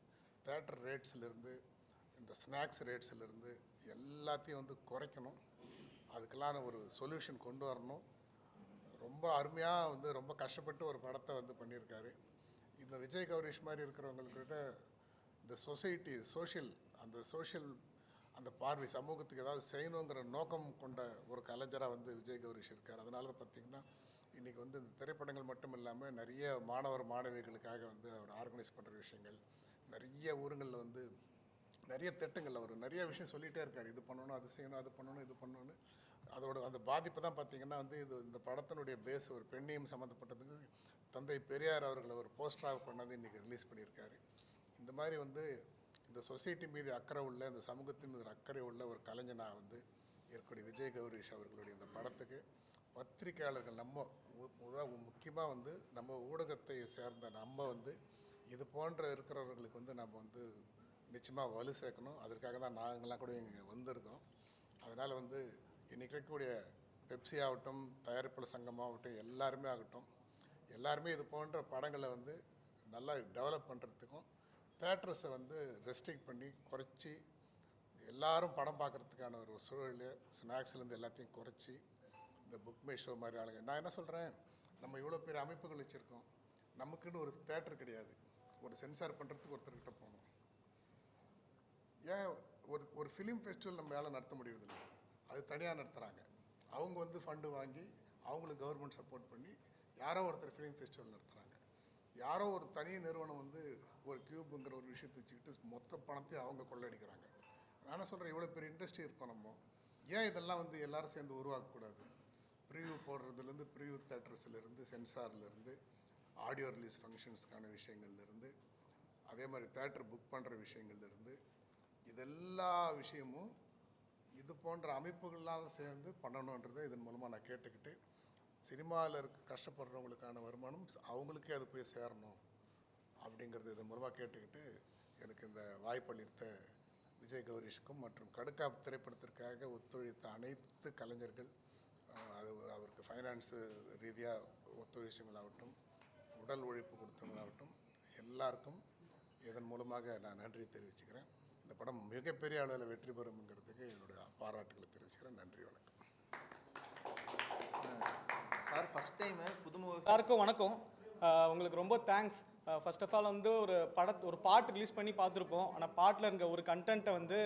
தேட்டர் ரேட்ஸ்லேருந்து இந்த ஸ்நாக்ஸ் ரேட்ஸ்லேருந்து எல்லாத்தையும் வந்து குறைக்கணும். அதுக்கெல்லாம் ஒரு சொல்யூஷன் கொண்டு வரணும். ரொம்ப அருமையாக வந்து ரொம்ப கஷ்டப்பட்டு ஒரு படத்தை வந்து பண்ணியிருக்காரு. இந்த விஜய் கௌரிஷ் மாதிரி இருக்கிறவங்கக்கிட்ட இந்த சொசைட்டி சோஷியல் அந்த பார்வை சமூகத்துக்கு ஏதாவது செய்யணுங்கிற நோக்கம் கொண்ட ஒரு கலைஞராக வந்து விஜய் கௌரிஷ் இருக்கார். அதனால தான் பார்த்திங்கன்னா இன்றைக்கி வந்து இந்த திரைப்படங்கள் மட்டும் இல்லாமல் நிறைய மாணவிகளுக்காக வந்து அவர் ஆர்கனைஸ் பண்ணுற விஷயங்கள், நிறைய ஊருங்களில் வந்து நிறைய திட்டங்கள் அவர் நிறைய விஷயம் சொல்லிகிட்டே இருக்கார். இது பண்ணணும், அது செய்யணும், அது பண்ணணும், இது பண்ணணும்னு. அதோட அந்த பாதிப்பு தான் பார்த்திங்கன்னா வந்து இந்த படத்தினுடைய பேஸ் ஒரு பெண்ணையும் சம்மந்தப்பட்டதுக்கு தந்தை பெரியார் அவர்களை ஒரு போஸ்டராக கொண்டாந்து இன்றைக்கி ரிலீஸ் பண்ணியிருக்காரு. இந்த மாதிரி வந்து இந்த சொசைட்டி மீது அக்கறை உள்ள, இந்த சமூகத்தின் மீது அக்கறை உள்ள ஒரு கலைஞனாக வந்து இருக்கக்கூடிய விஜய் கௌரிஷ் அவர்களுடைய இந்த படத்துக்கு பத்திரிகையாளர்கள் முக்கியமாக வந்து நம்ம ஊடகத்தை சேர்ந்த நம்ம வந்து இது போன்ற இருக்கிறவர்களுக்கு வந்து நம்ம வந்து நிச்சயமாக வலு சேர்க்கணும். அதற்காக தான் நாங்கள்லாம் கூட இங்கே வந்திருக்கோம். அதனால் வந்து இன்றைக்கி இருக்கக்கூடிய பெப்சி ஆகட்டும், தயாரிப்பாளர் சங்கமாகட்டும், எல்லாருமே ஆகட்டும், எல்லாருமே இது போன்ற படங்களை வந்து நல்லா டெவலப் பண்ணுறதுக்கும் தேட்டர்ஸை வந்து ரெஸ்ட்ரிக்ட் பண்ணி குறைச்சி எல்லாரும் படம் பார்க்குறதுக்கான ஒரு சூழல், ஸ்நாக்ஸ்லேருந்து எல்லாத்தையும் குறைச்சி இந்த புக் மை ஷோ மாதிரி ஆளுங்க. நான் என்ன சொல்கிறேன், நம்ம இவ்வளோ பெரிய அமைப்புகள் வச்சுருக்கோம், நமக்குன்னு ஒரு தேட்டர் கிடையாது. ஒரு சென்சார் பண்ணுறதுக்கு ஒருத்தர்கிட்ட போகணும். ஏன் ஒரு ஃபிலிம் ஃபெஸ்டிவல் நம்ம வேலை நடத்த முடியறதில்லை, அது தனியாக நடத்துகிறாங்க. அவங்க வந்து ஃபண்டு வாங்கி அவங்களுக்கு கவர்மெண்ட் சப்போர்ட் பண்ணி யாரோ ஒருத்தர் ஃபிலிம் ஃபெஸ்டிவல் நடத்துகிறாங்க. யாரோ ஒரு தனி நிறுவனம் வந்து ஒரு கியூபுங்கிற ஒரு விஷயத்தை வச்சுக்கிட்டு மொத்த பணத்தையும் அவங்க கொள்ளடிக்கிறாங்க. நான் சொல்கிறேன், இவ்வளோ பெரிய இண்டஸ்ட்ரி இருக்கோம் நம்ம, ஏன் இதெல்லாம் வந்து எல்லோரும் சேர்ந்து உருவாக்கக்கூடாது? ப்ரிவியூ போடுறதுலேருந்து, ப்ரிவியூ தேட்டர்ஸ்லேருந்து, சென்சார்லேருந்து, ஆடியோ ரிலீஸ் ஃபங்க்ஷன்ஸ்க்கான விஷயங்கள்லேருந்து, அதே மாதிரி தேட்டர் புக் பண்ணுற விஷயங்கள்லேருந்து, இதெல்லா விஷயமும் இது போன்ற அமைப்புகள்லாம் சேர்ந்து பண்ணணுன்றதை இதன் மூலமாக நான் கேட்டுக்கிட்டு, சினிமாவில் கஷ்டப்படுறவங்களுக்கான வருமானம் அவங்களுக்கே அது போய் சேரணும் அப்படிங்கிறது இதன் மூலமாக கேட்டுக்கிட்டு, எனக்கு இந்த வாய்ப்பளித்த விஜய் கௌரிஷுக்கும் மற்றும் கடுக்கா திரைப்படத்திற்காக ஒத்துழைத்த அனைத்து கலைஞர்கள், அவருக்கு ஃபைனான்ஸு ரீதியாக ஒத்துழைச்சவங்களாகட்டும், உடல் உழைப்பு கொடுத்தவங்களாகட்டும், எல்லாருக்கும் இதன் மூலமாக நான் நன்றி தெரிவிச்சுக்கிறேன். இந்த படம் மிகப்பெரிய அளவில் வெற்றி பெறும்ங்கிறதுக்கு என்னுடைய பாராட்டுகளை தெரிவிச்சுக்கிறேன். நன்றி, வணக்கம். சார், ஃபஸ்ட் டைமு புதுமுக எல்லாருக்கும் வணக்கம். உங்களுக்கு ரொம்ப தேங்க்ஸ். ஃபர்ஸ்ட் ஆஃப் ஆல் வந்து ஒரு பாட்டு ரிலீஸ் பண்ணி பார்த்துருப்போம். ஆனால் பாட்டில் இருக்க ஒரு கண்டென்ட்டை வந்து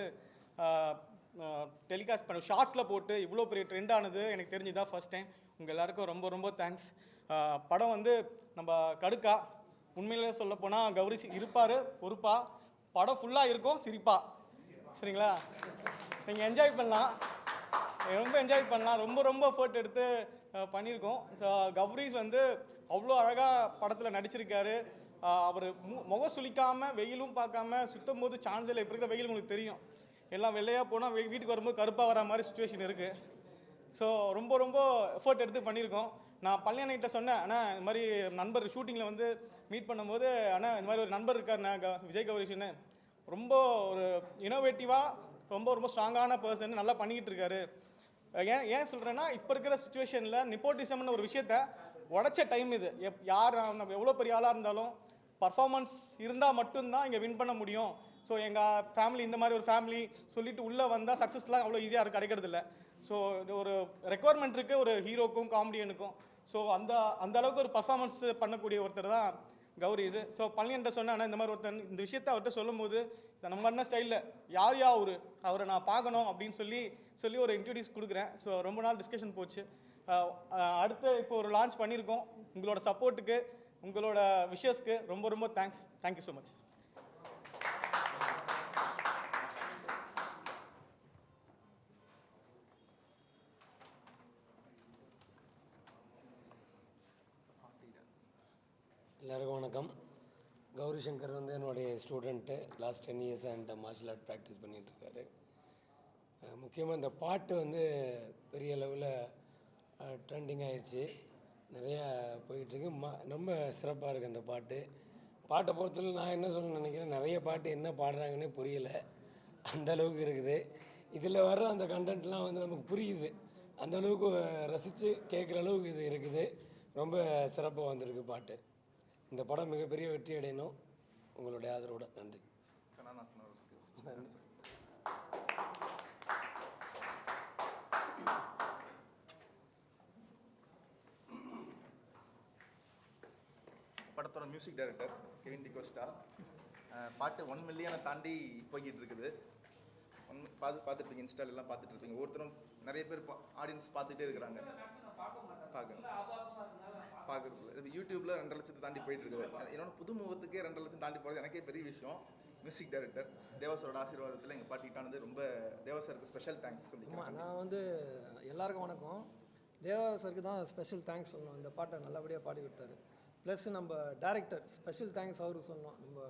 டெலிகாஸ்ட் பண்ண ஷார்ட்ஸில் போட்டு இவ்வளோ பெரிய ட்ரெண்ட் ஆனது எனக்கு தெரிஞ்சுதான் ஃபர்ஸ்ட் டைம். உங்கள் எல்லாருக்கும் ரொம்ப ரொம்ப தேங்க்ஸ். படம் வந்து நம்ம கடுக்கா உண்மையிலே சொல்ல போனால் கௌரிஷ் இருப்பார் பொறுப்பாக, படம் ஃபுல்லாக இருக்கும் சிரிப்பா. சரிங்களா? நீங்கள் என்ஜாய் பண்ணலாம், ரொம்ப என்ஜாய் பண்ணலாம். ரொம்ப ரொம்ப எஃபர்ட் எடுத்து பண்ணியிருக்கோம். ஸோ கௌரிஷ் வந்து அவ்வளோ அழகாக படத்தில் நடிச்சிருக்காரு. அவர் முகம் சுளிக்காமல் வெயிலும் பார்க்காம சுத்தம் போது சான்ஸ் இல்லை. இப்போ இருக்கிற வெயில் உங்களுக்கு தெரியும், எல்லாம் வெள்ளையாக போனால் வீட்டுக்கு வரும்போது கருப்பாக வர மாதிரி சுச்சுவேஷன் இருக்குது. ஸோ ரொம்ப ரொம்ப எஃபர்ட் எடுத்து பண்ணியிருக்கோம். நான் பழனியன்கிட்ட சொன்னேன், அண்ணா இந்த மாதிரி நண்பர் ஷூட்டிங்கில் வந்து மீட் பண்ணும்போது, அண்ணா இந்த மாதிரி ஒரு நண்பர் இருக்காருண்ணா விஜய் கௌரிஷ்னு, ரொம்ப ஒரு இனோவேட்டிவாக ரொம்ப ரொம்ப ஸ்ட்ராங்கான பர்சன், நல்லா பண்ணிக்கிட்டு இருக்காரு. ஏன் சொல்கிறேன்னா, இப்போ இருக்கிற சுச்சுவேஷனில் நிப்போட்டிசம்னு ஒரு விஷயத்த உடச்ச டைம் இது. யார் நம்ம எவ்வளோ பெரிய ஆளாக இருந்தாலும் பர்ஃபார்மன்ஸ் இருந்தால் மட்டும்தான் இங்கே வின் பண்ண முடியும். ஸோ எங்கள் ஃபேமிலி இந்த மாதிரி ஒரு ஃபேமிலி சொல்லிட்டு உள்ளே வந்தால் சக்ஸஸ்லாம் அவ்வளோ ஈஸியாக கிடைக்கிறதில்ல. ஸோ இது ஒரு ரெக்குவயர்மெண்ட் இருக்குது ஒரு ஹீரோக்கும் காமெடியனுக்கும். ஸோ அந்த அளவுக்கு ஒரு பர்ஃபார்மன்ஸ் பண்ணக்கூடிய ஒருத்தர் தான் கௌரிஸ். ஸோ பழனியன்ட்ட சொன்னேன், இந்த மாதிரி ஒருத்தர் இந்த விஷயத்தை அவர்கிட்ட சொல்லும்போது, நம்ம அண்ணன் ஸ்டைலில் யார் அவரை நான் பார்க்கணும் அப்படின்னு சொல்லி ஒரு இன்ட்ரடியூஸ் கொடுக்குறேன். ஸோ ரொம்ப நாள் டிஸ்கஷன் போச்சு. அடுத்து இப்போ ஒரு லான்ச் பண்ணியிருக்கோம். உங்களோட சப்போர்ட்டுக்கு, உங்களோட விஷஸ்க்கு ரொம்ப ரொம்ப தேங்க்ஸ். Thank you so much. எல்லாருக்கும் வணக்கம். கௌரி சங்கர் வந்து என்னுடைய student. Last 10 years and martial art practice பண்ணிகிட்ருக்காரு. முக்கியமாக இந்த பாட்டு வந்து பெரிய லெவலில் ட்ரெண்டிங் ஆயிடுச்சு, நிறையா போயிட்டுருக்கு. ரொம்ப சிறப்பாக இருக்குது அந்த பாட்டை பொறுத்தவரை. நான் என்ன சொல்ல நினைக்கிறேன், நிறைய பாட்டு என்ன பாடுறாங்கன்னே புரியலை, அந்த அளவுக்கு இருக்குது. இதில் வர்ற அந்த கண்டென்ட்லாம் வந்து நமக்கு புரியுது, அந்த அளவுக்கு ரசித்து கேட்குற அளவுக்கு இது இருக்குது. ரொம்ப சிறப்பாக வந்திருக்கு பாட்டு. இந்த படம் மிகப்பெரிய வெற்றி அடையணும். உங்களுடைய ஆதரவோட நன்றி. படத்தோட மியூசிக் டைரக்டர் கெவின் டிகோஸ்டா. பாட்டு 1 மில்லியனை தாண்டி போய்கிட்டு இருக்குது. பார்த்துட்டு இன்ஸ்டால எல்லாம் பார்த்துட்டு இருப்பீங்க. ஒவ்வொருத்தரும் நிறைய பேர் ஆடியன்ஸ் பார்த்துட்டே இருக்கிறாங்க. பார்க்குறது யூடியூப்ல 2 லட்சத்தை தாண்டி போயிட்டு இருக்குது. என்னோட புது முகத்துக்கே 2 லட்சம் தாண்டி போகிறது எனக்கே பெரிய விஷயம். மியூசிக் டைரக்டர் தேவாசரோட ஆசீர்வாதத்தில் எங்கள் பாட்டு ஹிட்டானது. ரொம்ப தேவாசருக்கு ஸ்பெஷல் தேங்க்ஸ் சொல்லிக்கிறேன். நான் வந்து எல்லாருக்கும் வணக்கம். தேவாசருக்கு தான் ஸ்பெஷல் தேங்க்ஸ் சொல்லணும். இந்த பாட்டை நல்லபடியாக பாடி கொடுத்தாரு. ப்ளஸ் நம்ம டைரக்டர் ஸ்பெஷல் தேங்க்ஸ் அவருக்கு சொல்லணும். நம்ம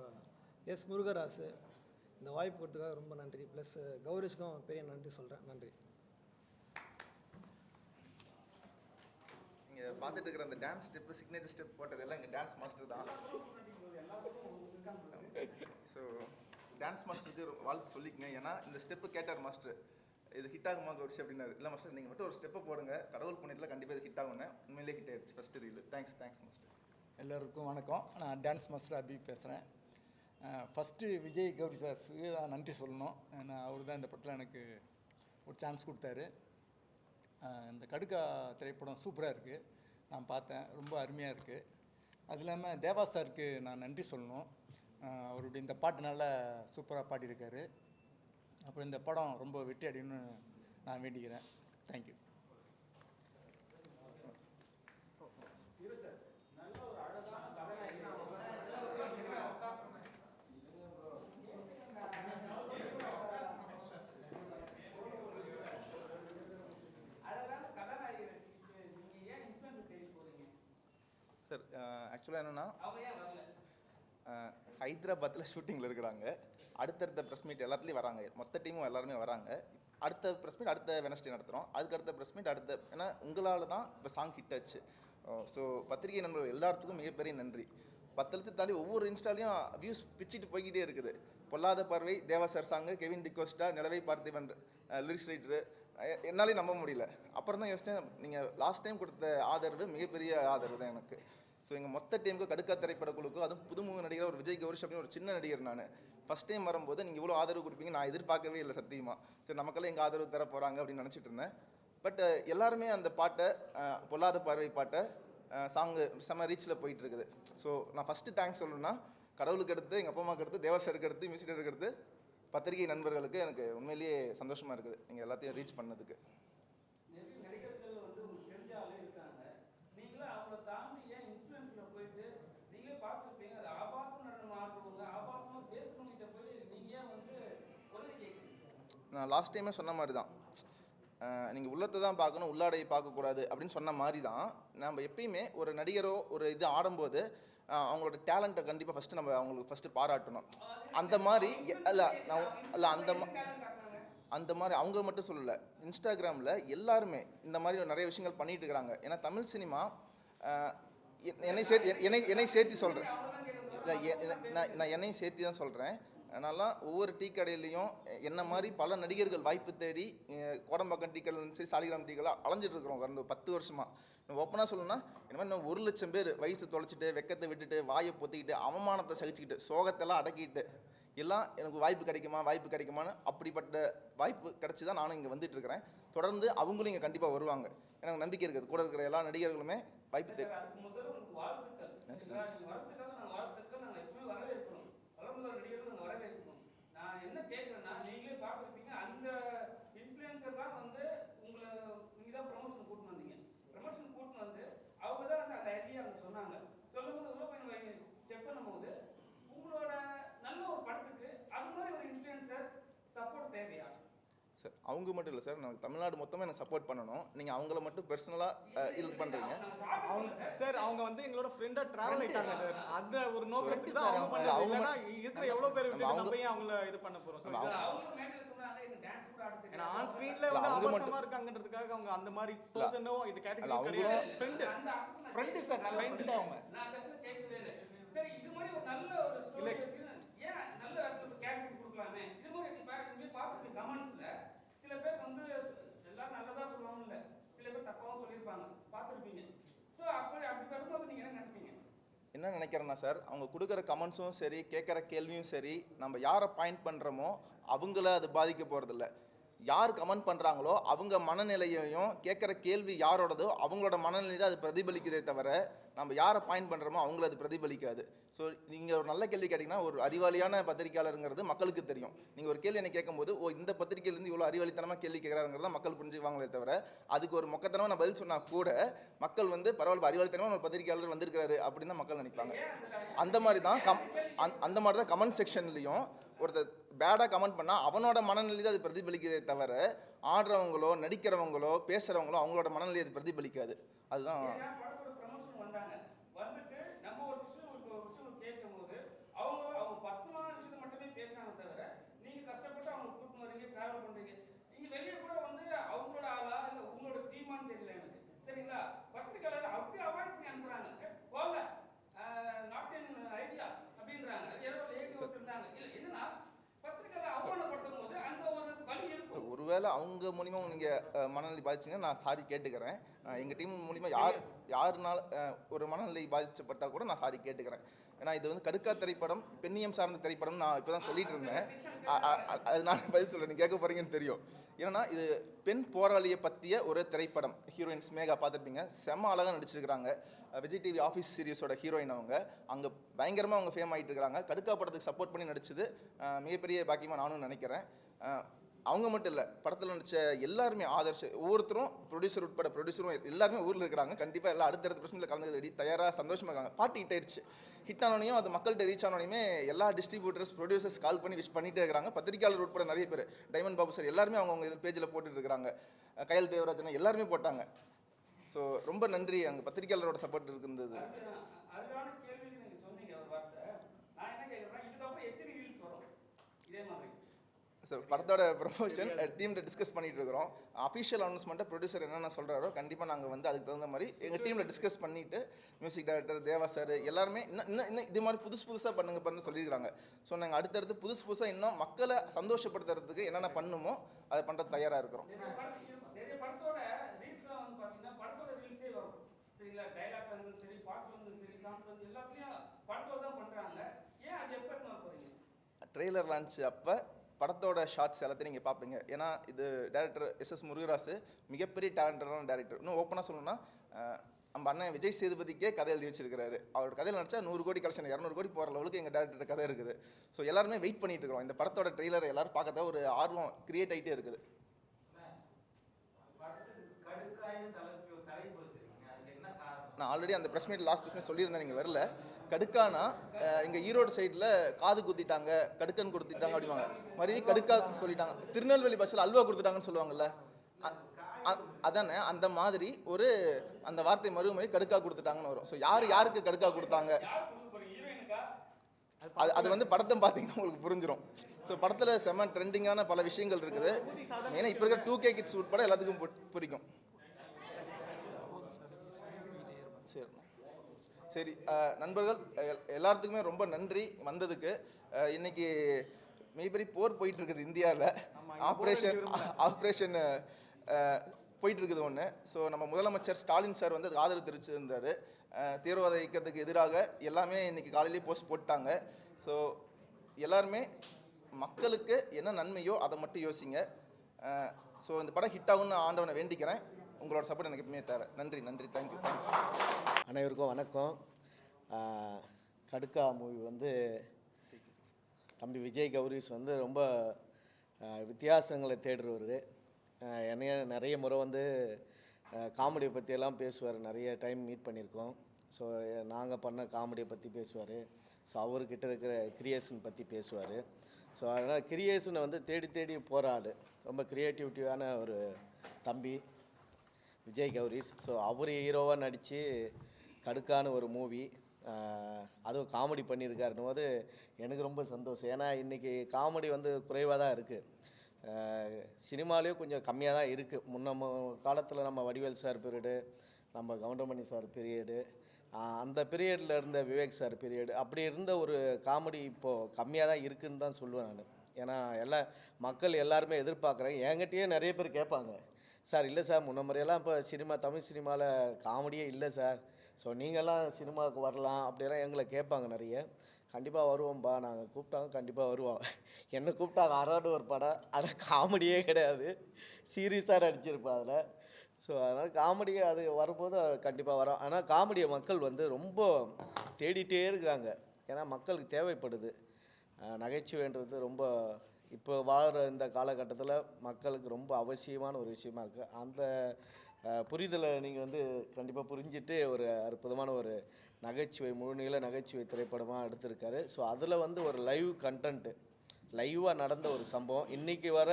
எஸ் முருகராசு இந்த வாய்ப்பு கொடுத்ததுக்காக ரொம்ப நன்றி. ப்ளஸ் கௌரிஷ்க்கும் பெரிய நன்றி சொல்கிறேன். நன்றி. நீங்கள் பார்த்துட்டு இருக்கிற அந்த டான்ஸ் ஸ்டெப்பு, சிக்னேச்சர் ஸ்டெப் போட்டதெல்லாம் எங்கள் டான்ஸ் மாஸ்டர் தான். ஸோ டான்ஸ் மாஸ்டருக்கு வாழ்த்து சொல்லிக்கங்க. ஏன்னா இந்த ஸ்டெப்பு கேட்டார் மாஸ்டர், இது ஹிட் ஆகுமா கௌரிஷ் அப்படின்னாரு. இல்லை மாஸ்டர், நீங்கள் மட்டும் ஒரு ஸ்டெப்பை போடுங்க, கடவுள் புண்ணியத்தில் கண்டிப்பாக இது ஹிட் ஆகும்னு. உண்மையிலே ஹிட் ஆயிடுச்சு ஃபஸ்ட்டு ரீல். Thanks master. எல்லோருக்கும் வணக்கம். நான் டான்ஸ் மாஸ்டர் அபி பேசுகிறேன். ஃபஸ்ட்டு விஜய் கௌரி சார்ஸுக்கு தான் நன்றி சொல்லணும். நான் அவர் தான் இந்த படத்தில் எனக்கு ஒரு சான்ஸ் கொடுத்தாரு. இந்த கடுக்கா திரைப்படம் சூப்பராக இருக்குது, நான் பார்த்தேன், ரொம்ப அருமையாக இருக்குது. அது இல்லாமல் தேவா சாருக்கு நான் நன்றி சொல்லணும். அவருடைய இந்த பாட்டு நல்லா சூப்பராக பாடியிருக்காரு. அப்புறம் இந்த படம் ரொம்ப வெற்றி அடையணும்னு நான் வேண்டிக்கிறேன். தேங்க்யூ. சார் ஆக்சுவலாக என்னென்னா, ஹைதராபாத்தில் ஷூட்டிங்கில் இருக்கிறாங்க. அடுத்தடுத்த ப்ரெஸ் மீட் எல்லாத்துலேயும் வராங்க. மொத்த டீமும் எல்லாருமே வராங்க. அடுத்த ப்ரெஸ் மீட் அடுத்த வெனஸ்டே நடத்துகிறோம். அதுக்கு அடுத்த ப்ரெஸ் மீட் அடுத்த, ஏன்னா உங்களால் தான் இப்போ சாங் ஹிட் ஆச்சு. ஸோ பத்திரிகை நண்பர்கள் எல்லாத்துக்கும் மிகப்பெரிய நன்றி. 10 லட்சம் தாண்டி ஒவ்வொரு இன்ஸ்டாலையும் வியூஸ் பிச்சுட்டு போய்கிட்டே இருக்குது. பொல்லாத பார்வை, தேவா சார் சாங்கு, கெவின் டிகோஸ்டா, நிலவை பார்த்திபன் லிரிக்ஸ் ரைட்டரு, என்னாலே நம்ப முடியல. அப்புறம் தான் யோசிச்சேன், நீங்கள் லாஸ்ட் டைம் கொடுத்த ஆதரவு மிகப்பெரிய ஆதரவு தான் எனக்கு. ஸோ எங்கள் மொத்த டீமுக்கு, கடுக்கா திரைப்பட குழுக்கும், அதுவும் புதுமுக நடிகர் ஒரு விஜய் கௌரிஷ் அப்படின்னு ஒரு சின்ன நடிகர் நான். ஃபஸ்ட் டைம் வரும்போது நீங்கள் இவ்வளோ ஆதரவு கொடுப்பீங்க நான் எதிர்பார்க்கவே இல்லை சத்தியமாக. சரி, நமக்கெல்லாம் எங்கள் ஆதரவு தர போகிறாங்க அப்படின்னு நினச்சிட்டு இருந்தேன். பட் எல்லாருமே அந்த பாட்டை, பொல்லாத பார்வை பாட்டை, சாங்கு செம்ம ரீச்சில் போயிட்டு இருக்குது. ஸோ நான் ஃபஸ்ட்டு தேங்க்ஸ் சொல்லணும்னா, கடவுளுக்கு அடுத்து, எங்கள் அப்பா அம்மாவுக்கு அடுத்து, தேவாசருக்கு அடுத்து, மியூசிக் டைரக்டருக்கு அடுத்து, பத்திரிகை நண்பர்களுக்கு எனக்கு உண்மையிலேயே சந்தோஷமாக இருக்குது நீங்கள் எல்லாத்தையும் ரீச் பண்ணதுக்கு. நான் லாஸ்ட் டைமே சொன்ன மாதிரி தான், நீங்கள் உள்ளத்தை தான் பார்க்கணும், உள்ளாடையை பார்க்கக்கூடாது அப்படின்னு சொன்ன மாதிரி தான் நம்ம எப்பயுமே ஒரு நடிகரோ ஒரு இது ஆடும்போது அவங்களோட டேலண்ட்டை கண்டிப்பாக ஃபஸ்ட்டு நம்ம அவங்களுக்கு ஃபஸ்ட்டு பாராட்டணும். அந்த மாதிரி அந்த மாதிரி அவங்க மட்டும் சொல்லலை, இன்ஸ்டாகிராமில் எல்லாருமே இந்த மாதிரி நிறைய விஷயங்கள் பண்ணிட்டு இருக்கிறாங்க. ஏன்னா தமிழ் சினிமா என்னை சேர்த்து சொல்கிறேன், நான் என்னையும் சேர்த்து தான் சொல்கிறேன். அதனால ஒவ்வொரு டீ கடையிலையும் என்ன மாதிரி பல நடிகர்கள் வாய்ப்பு தேடி கோடம்பாக்கம் டீ கடையிலும் சரி சாலிகிராம் டீ கடை அலைஞ்சிட்டு இருக்கிறோம் கடந்த 10 வருஷமாக. நம்ம ஓப்பனாக சொல்லணும்னா இந்த மாதிரி நம்ம 1 லட்சம் பேர் வயசு தொலைச்சிட்டு வெக்கத்தை விட்டுட்டு வாயை பொத்திக்கிட்டு அவமானத்தை சகிச்சுக்கிட்டு சோகத்தெல்லாம் அடக்கிட்டு எல்லாம் எனக்கு வாய்ப்பு கிடைக்குமான்னு அப்படிப்பட்ட வாய்ப்பு கிடச்சி தான் நானும் இங்கே வந்துட்டு இருக்கிறேன். தொடர்ந்து அவங்களும் இங்கே கண்டிப்பாக வருவாங்க, எனக்கு நம்பிக்கை இருக்குது. கூட இருக்கிற எல்லா நடிகர்களுமே வாய்ப்பு தேவை. சார் அவங்க மட்டும் இல்லை சார், நான் தமிழ்நாடு மொத்தமாக எனக்கு சப்போர்ட் பண்ணணும். நீங்கள் அவங்கள மட்டும் பர்சனலாக இது பண்ணுறீங்க. அவங்க வந்து எங்களோட ஃப்ரெண்டா டிராவல் ஆயிட்டாங்க சார். அந்த ஒரு நோக்கத்துக்கு தான் அவங்க பண்ணல. இல்லனா இருக்கிற எவ்வளவு பேர் விட்டு நம்ம ஏன் அவங்கள இது பண்ண போறோம்? சோ அவங்க மேட்டர் சொன்னாங்க இந்த டான்ஸ் கூட ஆடுறது. ஏன்னா ஆன் ஸ்கிரீன்ல வந்து அவசரமா இருக்காங்கன்றதுக்காக அவங்க அந்த மாதிரி பர்சனோ இது கேட்டகரி கிடையாது. ஃப்ரெண்ட் சார், நல்ல ஃப்ரெண்ட் அவங்க. நான் அதுக்கு கேட்கவே இல்லை சார். இது மாதிரி ஒரு நல்ல ஒரு ஸ்டோரி வச்சிருந்தா ஏன் நல்ல கேட்டகரி கொடுக்கலாமே. இது மாதிரி நீங்க பாத்துட்டு கமெண்ட்ஸ்ல சில பேர் வந்து எல்லாம் நல்லதா சொல்லுவாங்க, இல்ல சில பேர் தப்பாவும் சொல்லியிருப்பாங்க, பார்த்துருப்பீங்க. ஸோ அப்படி வரும்போது நீங்கள் என்ன நினைச்சீங்க? என்ன நினைக்கிறேன்னா சார், அவங்க கொடுக்குற கமெண்ட்ஸும் சரி கேட்குற கேள்வியும் சரி நம்ம யாரை பாயிண்ட் பண்ணுறோமோ அவங்கள அது பாதிக்க போகிறதில்ல. யார் கமெண்ட் பண்ணுறாங்களோ அவங்க மனநிலையையும் கேட்குற கேள்வி யாரோடதோ அவங்களோட மனநிலை தான் அது பிரதிபலிக்குதே தவிர நம்ம யாரை பாயிண்ட் பண்ணுறோமோ அவங்கள அது பிரதிபலிக்காது. ஸோ நீங்கள் ஒரு நல்ல கேள்வி கேட்டிங்கன்னா ஒரு அறிவாளியான பத்திரிக்கையாளருங்கிறது மக்களுக்கு தெரியும். நீங்கள் ஒரு கேள்வி என்ன கேட்கும்போது இந்த பத்திரிகையிலேருந்து இவ்வளோ அறிவாளித்தனமாக கேள்வி கேட்குறாங்கிறத மக்கள் புரிஞ்சுக்குவாங்களே தவிர அதுக்கு ஒரு மொக்கத்தனமாக நான் பதில் சொன்னால் கூட மக்கள் வந்து பரவாயில்ல அறிவாளித்தனமாக ஒரு பத்திரிகையாளர் வந்திருக்கிறாரு அப்படின்னு தான் மக்கள் நினைப்பாங்க. அந்த மாதிரி தான் கமெண்ட் செக்ஷன்லேயும் ஒருத்தர் பேடாக கமெண்ட் பண்ணால் அவனோட மனநிலை தான் அது பிரதிபலிக்கிறதே தவிர ஆடுறவங்களோ நடிக்கிறவங்களோ பேசுகிறவங்களோ அவங்களோட மனநிலை அது பிரதிபலிக்காது. அதுதான் ஒருவேளை அவங்க மூலிமா நீங்கள் மனநிலை பாதிச்சிங்கன்னா நான் சாரி கேட்டுக்கிறேன். எங்கள் டீம் மூலிமா யாருனால ஒரு மனநிலை பாதிக்கப்பட்டால் கூட நான் சாரி கேட்டுக்கிறேன். ஏன்னா இது வந்து கடுக்கா திரைப்படம் பெண்ணியம் சார்ந்த திரைப்படம் நான் இப்போ தான் சொல்லிட்டு இருந்தேன். அது நான் பதில் சொல்கிறேன், நீங்கள் கேட்க போகிறீங்கன்னு தெரியும். ஏன்னா இது பெண் போராளியை பற்றிய ஒரு திரைப்படம். ஹீரோயின் ஸ்மேகா பார்த்துருப்பீங்க, செம்ம அழகாக நடிச்சிருக்கிறாங்க. விஜய் டிவி ஆஃபீஸ் சீரிஸோட ஹீரோயின் அவங்க அங்கே பயங்கரமாக அவங்க ஃபேம் ஆகிட்டு இருக்காங்க. கடுக்கா படத்துக்கு சப்போர்ட் பண்ணி நடிச்சது மிகப்பெரிய பாக்கியமாக நானும் நினைக்கிறேன். அவங்க மட்டும் இல்லை, படத்தில் நடித்த எல்லாருமே ஆதர்ஷ் ஒவ்வொருத்தரும் ப்ரொடியூசர் உட்பட ப்ரொடியூசரும் எல்லாருமே ஊரில் இருக்கிறாங்க. கண்டிப்பாக எல்லாம் அடுத்தடுத்த பிரச்சனையில் கலந்து தயாராக சந்தோஷமாக இருக்காங்க. பாட்டு ஹிட் ஆயிடுச்சு. ஹிட் ஆனோனையும் அது மக்கள்கிட்ட ரீச் ஆனோனையுமே எல்லா டிஸ்ட்ரிபியூட்டர்ஸ் ப்ரொடியூசர்ஸ் கால் பண்ணி விஷ் பண்ணிகிட்டே இருக்கிறாங்க. பத்திரிகையாளர் உட்பட நிறைய பேர், டைமண்ட் பாபு சார் எல்லாருமே அவங்க பேஜில் போட்டுட்டு இருக்கிறாங்க. கயல் தேவராஜன் எல்லாருமே போட்டாங்க. ஸோ ரொம்ப நன்றி, அங்கே பத்திரிகையாளரோட சப்போர்ட் இருந்தது. ஸோ படத்தோட ப்ரொமோஷன் டீமில் டிஸ்கஸ் பண்ணிகிட்டு இருக்கிறோம். அஃபிஷியல் அனௌன்ஸ்மெண்ட்டை ப்ரொடியூசர் என்னென்ன சொல்கிறாரோ கண்டிப்பாக நாங்கள் வந்து அதுக்கு தகுந்த மாதிரி எங்கள் டீமில் டிஸ்கஸ் பண்ணிவிட்டு மியூசிக் டைரக்டர் தேவா சார் எல்லாருமே இன்னும் இது மாதிரி புதுசாக பண்ணுங்க சொல்லியிருக்காங்க. ஸோ நாங்கள் அடுத்தடுத்து புதுசாக இன்னும் மக்களை சந்தோஷப்படுத்துறதுக்கு என்னென்ன பண்ணுமோ அதை பண்ணுறது தயாராக இருக்கிறோம். ட்ரெய்லர் லான்ச் அப்போ படத்தோட ஷார்ட்ஸ் எல்லாத்தையும் நீங்கள் பார்ப்பீங்க. ஏன்னா இது டேரக்டர் எஸ் முருகராசு மிகப்பெரிய டேலண்டடான டேரக்டர். இன்னும் ஓப்பனாக சொல்லணும்னா நம்ம அண்ணன் விஜய் சேதுபதிக்கே கதை எழுதி வச்சிருக்காரு. அவரோட கதையில் நினச்சா 100 கோடி கலெக்ஷன் 200 கோடி போகிற லெவலுக்கு எங்கள் டேரக்டர் கதை இருக்குது. ஸோ எல்லாருமே வெயிட் பண்ணிட்டு இருக்கிறோம். இந்த படத்தோட ட்ரெய்லரை எல்லாரும் பார்க்கறத ஒரு ஆர்வம் கிரியேட் ஆகிட்டே இருக்குது. நான் ஆல்ரெடி அந்த ப்ரெஸ் மீட் லாஸ்ட் ப்ரெஸ் சொல்லியிருந்தேன், நீங்கள் வரல. கடுக்கானா இங்கே ஈரோடு சைடில் காது குத்திட்டாங்க, கடுக்கன் கொடுத்துட்டாங்க அப்படிவாங்க. மறுபடியும் கடுக்கா சொல்லிட்டாங்க. திருநெல்வேலி பஸ்ஸில் அல்வா கொடுத்துட்டாங்கன்னு சொல்லுவாங்கல்ல. அதானே அந்த மாதிரி ஒரு அந்த வார்த்தை மறுமொழி கடுக்கா கொடுத்துட்டாங்கன்னு வரும். ஸோ யாருக்கு கடுக்கா கொடுத்தாங்க அது வந்து படத்தை பார்த்தீங்கன்னா உங்களுக்கு புரிஞ்சிடும். ஸோ படத்தில் செம்ம ட்ரெண்டிங்கான பல விஷயங்கள் இருக்குது. ஏன்னா இப்போ இருக்கிற 2K கிட்ஸ் உட்பட எல்லாத்துக்கும் பிடிக்கும். சரி சரி நண்பர்கள் எல்லாத்துக்குமே ரொம்ப நன்றி வந்ததுக்கு. இன்னைக்கு மிகப்பெரிய போர் போயிட்டு இருக்குது இந்தியாவில். ஆப்ரேஷன் போயிட்டு இருக்குது ஒன்று. ஸோ நம்ம முதலமைச்சர் ஸ்டாலின் சார் வந்து அதுக்கு ஆதரவு தெரிவிச்சிருந்தார். தீவிரவாத இயக்கத்துக்கு எதிராக எல்லாமே இன்னைக்கு காலையிலேயே போஸ்ட் போட்டாங்க. ஸோ எல்லாருமே மக்களுக்கு என்ன நன்மையோ அதை மட்டும் யோசிங்க. ஸோ இந்த படம் ஹிட் ஆகும்னு ஆண்டவனை வேண்டிக்கிறேன். உங்களோட சப்போர்ட் எனக்கு எப்பவுமே தேவை. நன்றி தேங்க்யூ. அனைவருக்கும் வணக்கம். கடுக்கா மூவி வந்து தம்பி விஜய் கௌரிஸ் வந்து ரொம்ப வித்தியாசங்களை தேடுறவர். என்னைய நிறைய முறை வந்து காமெடியை பற்றியெல்லாம் பேசுவார். நிறைய டைம் மீட் பண்ணியிருக்கோம். ஸோ நாங்கள் பண்ண காமெடியை பற்றி பேசுவார். ஸோ அவர்கிட்ட இருக்கிற கிரியேஷன் பற்றி பேசுவார். ஸோ அதனால் கிரியேஷனை வந்து தேடி போகிற ஆள். ரொம்ப க்ரியேட்டிவிட்டியான ஒரு தம்பி விஜய் கௌரிஸ். ஸோ அவர் ஹீரோவாக நடித்து கடுக்கான ஒரு மூவி, அதுவும் காமெடி பண்ணியிருக்காருன்னு போது எனக்கு ரொம்ப சந்தோஷம். ஏன்னா இன்றைக்கி காமெடி வந்து குறைவாக தான் இருக்குது. சினிமாலேயும் கொஞ்சம் கம்மியாக தான் இருக்குது. முன்ன காலத்தில் நம்ம வடிவேல் சார் பீரியடு, நம்ம கவுண்டமணி சார் பீரியடு, அந்த பீரியடில் இருந்த விவேக் சார் பீரியடு, அப்படி இருந்த ஒரு காமெடி இப்போது கம்மியாக தான் இருக்குதுன்னு தான் சொல்லுவேன் நான். ஏன்னா மக்கள் எல்லாருமே எதிர்பார்க்குறாங்க. என்கிட்டயே நிறைய பேர் கேட்பாங்க, சார் இல்லை சார் முன்ன முறையெல்லாம் இப்போ தமிழ் சினிமாவில் காமெடியே இல்லை சார், ஸோ நீங்கள்லாம் சினிமாவுக்கு வரலாம் அப்படிலாம் எங்களை கேட்பாங்க நிறைய. கண்டிப்பாக வருவோம்பா, நாங்கள் கூப்பிட்டாங்க கண்டிப்பாக வருவோம். என்னை கூப்பிட்டாங்க அறாடு ஒரு படம், அதில் காமெடியே கிடையாது, சீரியஸாக நடிச்சிருப்பேன் அதில். ஸோ அதனால் காமெடி அது வரும்போது கண்டிப்பாக வரோம். ஆனால் காமெடியை மக்கள் வந்து ரொம்ப தேடிட்டே இருக்கிறாங்க. ஏன்னா மக்களுக்கு தேவைப்படுது. நகைச்சுவைன்றது ரொம்ப இப்போ வாழ்கிற இந்த காலகட்டத்தில் மக்களுக்கு ரொம்ப அவசியமான ஒரு விஷயமா இருக்குது. அந்த புரிதலை நீங்கள் வந்து கண்டிப்பாக புரிஞ்சுட்டு ஒரு அற்புதமான ஒரு நகைச்சுவை, முழுநீள நகைச்சுவை திரைப்படமாக எடுத்திருக்காரு. ஸோ அதில் வந்து ஒரு லைவ் கண்டென்ட்டு, லைவாக நடந்த ஒரு சம்பவம். இன்றைக்கி வர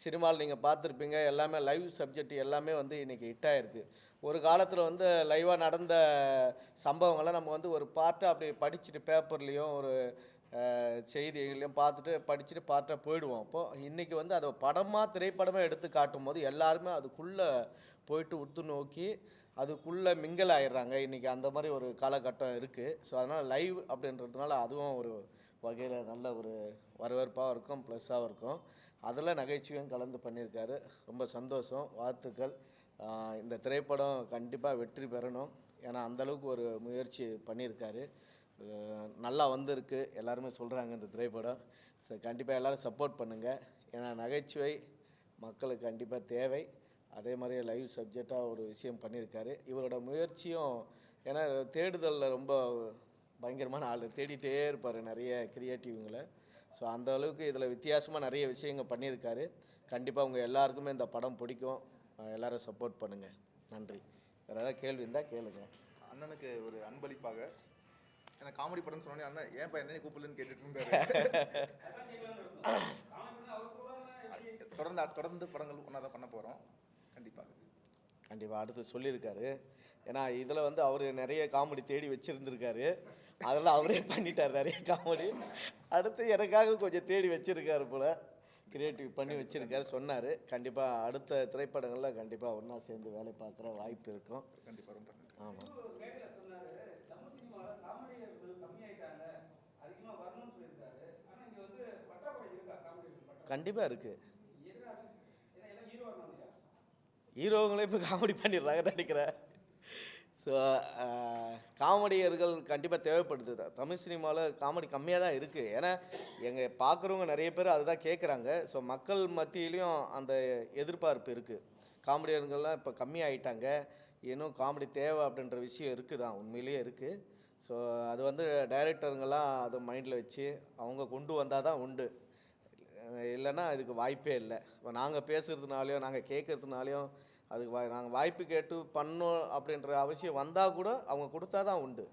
சினிமாவில் நீங்கள் பார்த்துருப்பீங்க, எல்லாமே லைவ் சப்ஜெக்ட் எல்லாமே வந்து இன்றைக்கி ஹிட் ஆகிருக்கு. ஒரு காலத்தில் வந்து லைவாக நடந்த சம்பவங்களை நம்ம வந்து ஒரு பார்ட்டாக அப்படி படிச்சுட்டு பேப்பர்லேயும் ஒரு செய்திகளையும் படிச்சுட்டு பார்ட்டாக போயிடுவோம். அப்போது இன்றைக்கி வந்து அதை திரைப்படமாக எடுத்து காட்டும் போது எல்லாருமே அதுக்குள்ளே போயிட்டு உத்து நோக்கி அதுக்குள்ளே மிங்கல் ஆயிடுறாங்க. இன்றைக்கி அந்த மாதிரி ஒரு காலகட்டம் இருக்குது. ஸோ அதனால் லைவ் அப்படின்றதுனால அதுவும் ஒரு வகையில் நல்ல ஒரு வரவேற்பாக இருக்கும், ப்ளஸ்ஸாகவும் இருக்கும். அதில் நகைச்சுவையும் கலந்து பண்ணியிருக்காரு. ரொம்ப சந்தோஷம், வாழ்த்துக்கள். இந்த திரைப்படம் கண்டிப்பாக வெற்றி பெறணும். ஏன்னா அந்தளவுக்கு ஒரு முயற்சி பண்ணியிருக்காரு. நல்லா வந்திருக்கு, எல்லாருமே சொல்கிறாங்க இந்த திரைப்படம். ஸோ கண்டிப்பாக எல்லோரும் சப்போர்ட் பண்ணுங்கள். ஏன்னா நகைச்சுவை மக்களுக்கு கண்டிப்பாக தேவை. அதே மாதிரி லைவ் சப்ஜெக்டாக ஒரு விஷயம் பண்ணியிருக்காரு. இவரோட முயற்சியும், ஏன்னா தேடுதலில் ரொம்ப பயங்கரமான ஆள், தேடிட்டே இருப்பார் நிறைய க்ரியேட்டிவ்ங்களை. ஸோ அந்த அளவுக்கு இதில் வித்தியாசமாக நிறைய விஷயங்கள் பண்ணியிருக்காரு. கண்டிப்பாக உங்கள் எல்லாருக்குமே இந்த படம் பிடிக்கும். எல்லோரும் சப்போர்ட் பண்ணுங்கள். நன்றி. வேறு ஏதாவது கேள்வி இருந்தால் கேளுங்க. அண்ணனுக்கு ஒரு அன்பளிப்பாக, எனக்கு காமெடி படம்னு சொன்னோன்னே அண்ணன் ஏன் என்னைய கூப்பிடலன்னு கேட்டுட்டு இருந்தாரு. தொடர்ந்து படங்கள் ஒன்றா தான் பண்ண போகிறோம். கண்டிப்பாக அடுத்து சொல்லியிருக்காரு. ஏன்னா இதில் வந்து அவர் நிறைய காமெடி தேடி வச்சுருந்துருக்காரு. அதெல்லாம் அவரே பண்ணிட்டார் நிறைய காமெடி. அடுத்து எனக்காக கொஞ்சம் தேடி வச்சுருக்காரு போல், கிரியேட்டிவ் பண்ணி வச்சுருக்காரு சொன்னார். கண்டிப்பாக அடுத்த திரைப்படங்களில் கண்டிப்பாக ஒன்றா சேர்ந்து வேலை பார்க்குற வாய்ப்பு இருக்கும். கண்டிப்பாக ரொம்ப நன்றி. ஆமாம், கண்டிப்பாக இருக்குது. ஹீரோங்களே இப்போ காமெடி பண்ணிடுறாங்க நினைக்கிறேன். ஸோ காமெடியர்கள் கண்டிப்பாக தேவைப்படுது. தமிழ் சினிமாவில் காமெடி கம்மியாக தான் இருக்குது. ஏன்னா எங்கள் பார்க்குறவங்க நிறைய பேர் அதுதான் கேட்குறாங்க. ஸோ மக்கள் மத்தியிலையும் அந்த எதிர்பார்ப்பு இருக்குது. காமெடியர்கள்லாம் இப்போ கம்மியாகிட்டாங்க, இன்னும் காமெடி தேவை அப்படின்ற விஷயம் இருக்குது தான், உண்மையிலேயே இருக்குது. ஸோ அது வந்து டைரக்டருங்கெல்லாம் அதை மைண்டில் வச்சு அவங்க கொண்டு வந்தால் தான் உண்டு, இல்லைன்னா அதுக்கு வாய்ப்பே இல்லை. இப்போ நாங்கள் பேசுகிறதுனாலையும் நாங்கள் கேட்குறதுனாலையும் அதுக்கு நாங்கள் வாய்ப்பு கேட்டு பண்ணோம் அப்படின்ற அவசியம் வந்தால் கூட அவங்க கொடுத்தா தான் உண்டு.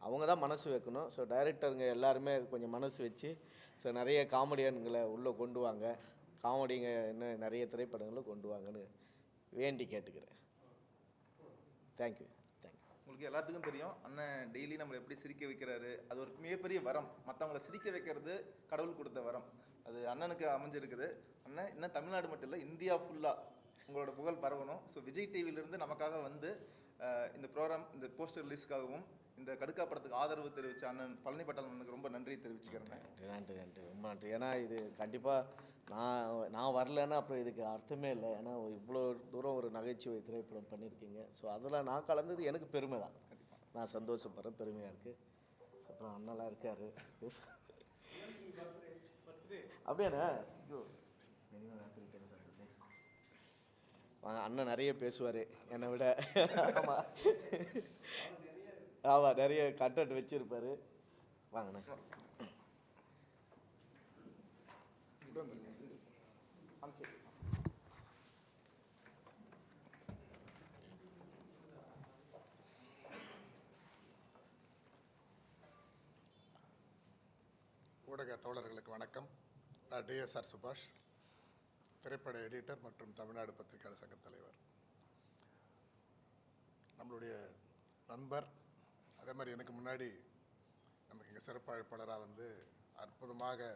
அவங்க தான் மனசு வைக்கணும். ஸோ டைரக்டருங்க எல்லாருமே கொஞ்சம் மனசு வச்சு ஸோ நிறைய காமெடியன்களை உள்ளே கொண்டு வாங்க, காமெடிங்க இன்னும் நிறைய திரைப்படங்களை கொண்டு வாங்கன்னு வேண்டி கேட்டுக்கிறேன். தேங்க்யூ. உங்களுக்கு எல்லாத்துக்கும் தெரியும் அண்ணன் டெய்லி நம்மளை எப்படி சிரிக்க வைக்கிறாரு. அது ஒரு மிகப்பெரிய வரம். மற்றவங்கள சிரிக்க வைக்கிறது கடவுள் கொடுத்த வரம். அது அண்ணனுக்கு அமைஞ்சிருக்குது. அண்ணன் இன்னும் தமிழ்நாடு மட்டும் இல்லை, இந்தியா ஃபுல்லாக உங்களோட புகழ் பரவணும். ஸோ விஜய் டிவியிலிருந்து நமக்காக வந்து இந்த ப்ரோக்ராம், இந்த போஸ்டர் ரிலீஸ்க்காகவும் இந்த கடுக்கா படத்துக்கு ஆதரவு தெரிவித்த அண்ணன் பழனி பட்டாளன் அண்ணனுக்கு ரொம்ப நன்றி தெரிவிச்சுக்கிறேன். நன்றி, ரொம்ப நன்றி. ஏன்னா இது கண்டிப்பாக நான் வரலன்னா அப்புறம் இதுக்கு அர்த்தமே இல்லை. ஏன்னா இவ்வளோ தூரம் ஒரு நகைச்சுவை திரைப்படம் பண்ணியிருக்கீங்க. ஸோ அதில் நான் கலந்தது எனக்கு பெருமை தான். நான் சந்தோஷப்படுறேன், பெருமையாக இருக்குது. அப்புறம் அண்ணெல்லாம் இருக்கார். அப்படியாண்ணா? ஐயோ, வாங்க, அண்ணன் நிறைய பேசுவார் என்னை விட. ஆமாம், நிறைய கண்டென்ட் வச்சுருப்பார். வாங்கண்ணா. ஊடக தோழர்களுக்கு வணக்கம். நான் டிஎஸ்ஆர் சுபாஷ், திரைப்பட எடிட்டர் மற்றும் தமிழ்நாடு பத்திரிகையாளர் சங்க தலைவர். நம்மளுடைய நண்பர், அதே மாதிரி எனக்கு முன்னாடி நமக்கு இங்கே சிறப்பு அழைப்பாளராக வந்து அற்புதமாக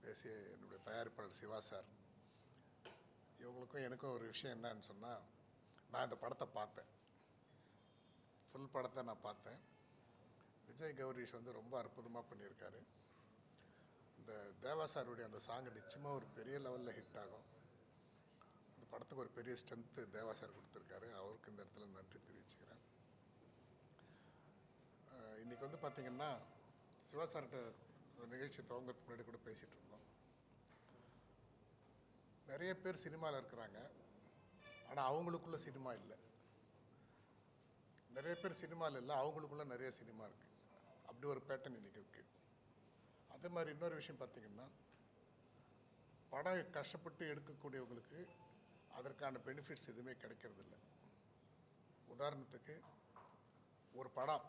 பேசிய என்னுடைய தயாரிப்பாளர் சிவா சார், இவங்களுக்கும் எனக்கும் ஒரு விஷயம் என்னன்னு சொன்னால், நான் இந்த படத்தை பார்த்தேன், ஃபுல் படத்தை நான் பார்த்தேன். விஜய் கௌரீஷ் வந்து ரொம்ப அற்புதமாக பண்ணியிருக்காரு. இந்த தேவா சாருடைய அந்த சாங் நிச்சயமாக ஒரு பெரிய லெவலில் ஹிட் ஆகும். அந்த படத்துக்கு ஒரு பெரிய ஸ்ட்ரென்த்து தேவா சார் கொடுத்துருக்காரு. அவருக்கு இந்த இடத்துல நன்றி தெரிவிச்சுக்கிறேன். இன்றைக்கி வந்து பார்த்திங்கன்னா சிவா சார்கிட்ட நிகழ்ச்சி துவங்கத்துக்கு முன்னாடி கூட பேசிகிட்டு இருந்தோம். நிறைய பேர் சினிமாவில் இருக்கிறாங்க, ஆனால் அவங்களுக்குள்ள சினிமா இல்லை. நிறைய பேர் சினிமாவில் இல்லை, அவங்களுக்குள்ள நிறைய சினிமா இருக்குது. அப்படி ஒரு பேட்டர்ன் இன்றைக்கி இருக்குது. அதே மாதிரி இன்னொரு விஷயம் பார்த்திங்கன்னா, படம் கஷ்டப்பட்டு எடுக்கக்கூடியவங்களுக்கு அதற்கான பெனிஃபிட்ஸ் எதுவுமே கிடைக்கிறதில்ல. உதாரணத்துக்கு ஒரு படம்,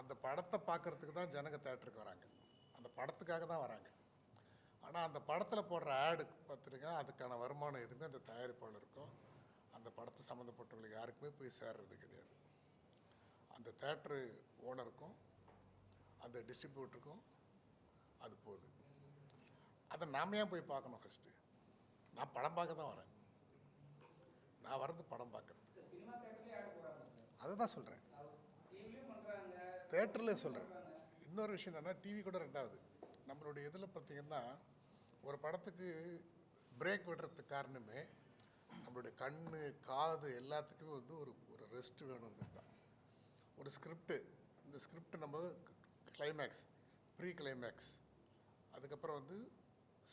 அந்த படத்தை பார்க்குறதுக்கு தான் ஜனங்க தேட்டருக்கு வராங்க, அந்த படத்துக்காக தான் வராங்க. ஆனால் அந்த படத்தில் போடுற ஆடு பார்த்துருங்க, அதுக்கான வருமானம் எதுவுமே அந்த தயாரிப்பாளருக்கும் அந்த படத்தை சம்மந்தப்பட்டவங்களுக்கு யாருக்குமே போய் சேர்றது கிடையாது. அந்த தேட்ரு ஓனருக்கும் அந்த டிஸ்ட்ரிபியூட்டருக்கும் அது போகுது. அதை நாம ஏன் போய் பார்க்கணும்? ஃபஸ்ட்டு நான் படம் பார்க்க தான் வரேன். நான் வர்றது படம் பார்க்குறது. அதுதான் சொல்கிறேன், தேட்டரில் சொல்கிறேன். இன்னொரு விஷயம் என்னென்னா, டிவி கூட ரெண்டாவது. நம்மளுடைய இதில் பார்த்திங்கன்னா ஒரு படத்துக்கு பிரேக் விடுறதுக்கு காரணமே நம்மளுடைய கண் காது எல்லாத்துக்குமே வந்து ஒரு ஒரு ரெஸ்ட் வேணுங்கிறது தான். ஒரு ஸ்கிரிப்டு, இந்த ஸ்கிரிப்ட் நம்ம கிளைமேக்ஸ், ப்ரீ கிளைமேக்ஸ், அதுக்கப்புறம் வந்து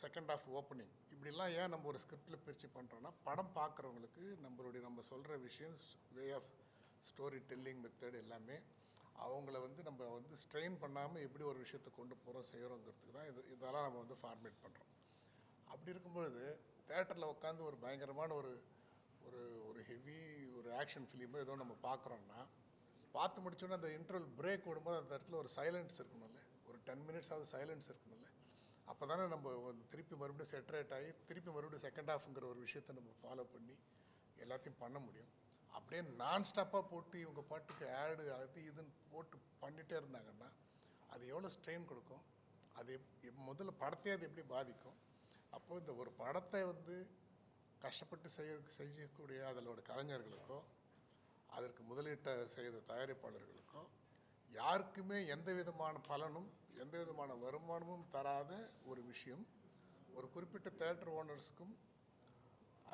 செகண்ட் ஆஃப் ஓப்பனிங், இப்படிலாம் ஏன் நம்ம ஒரு ஸ்கிரிப்டில் பிரித்து பண்ணுறோன்னா, படம் பார்க்குறவங்களுக்கு நம்ம சொல்கிற விஷயம், way of story telling method எல்லாமே அவங்கள வந்து நம்ம வந்து ஸ்ட்ரெயின் பண்ணாமல் எப்படி ஒரு விஷயத்தை கொண்டு போகிறோம் செய்கிறோங்கிறதுக்கு தான் இதெல்லாம் நம்ம வந்து ஃபார்மேட் பண்ணுறோம். அப்படி இருக்கும்பொழுது தேட்டரில் உட்காந்து ஒரு பயங்கரமான ஒரு ஒரு ஒரு ஹெவி ஒரு ஆக்ஷன் ஃபிலிமோ ஏதோ நம்ம பார்க்குறோன்னா, பார்த்து முடிச்சோன்னா அந்த இன்டர்வல் பிரேக் விடும்போது அந்த இடத்துல ஒரு சைலன்ஸ் இருக்கணும்ல, ஒரு 10 மினிட்ஸாவது சைலன்ஸ் இருக்கணும்ல. அப்போ தானே நம்ம திருப்பி மறுபடியும் செட்ரேட் ஆகி திருப்பி மறுபடியும் செகண்ட் ஹாஃப்ங்கிற ஒரு விஷயத்தை நம்ம ஃபாலோ பண்ணி எல்லாத்தையும் பண்ண முடியும். அப்படியே நான் ஸ்டாப்பாக போட்டு இவங்க பாட்டுக்கு ஆடு அது இதுன்னு போட்டு பண்ணிகிட்டே இருந்தாங்கன்னா அது எவ்வளோ ஸ்ட்ரெயின் கொடுக்கும், அது முதல்ல படத்தையே அது எப்படி பாதிக்கும். அப்போது இந்த ஒரு படத்தை வந்து கஷ்டப்பட்டு செய்யக்கூடிய அதோட கலைஞர்களுக்கோ அதற்கு முதலீட்டை செய்த தயாரிப்பாளர்களுக்கோ யாருக்குமே எந்த விதமான பலனும் எந்த விதமான வருமானமும் தராத ஒரு விஷயம் ஒரு குறிப்பிட்ட தேட்டர் ஓனர்ஸுக்கும்,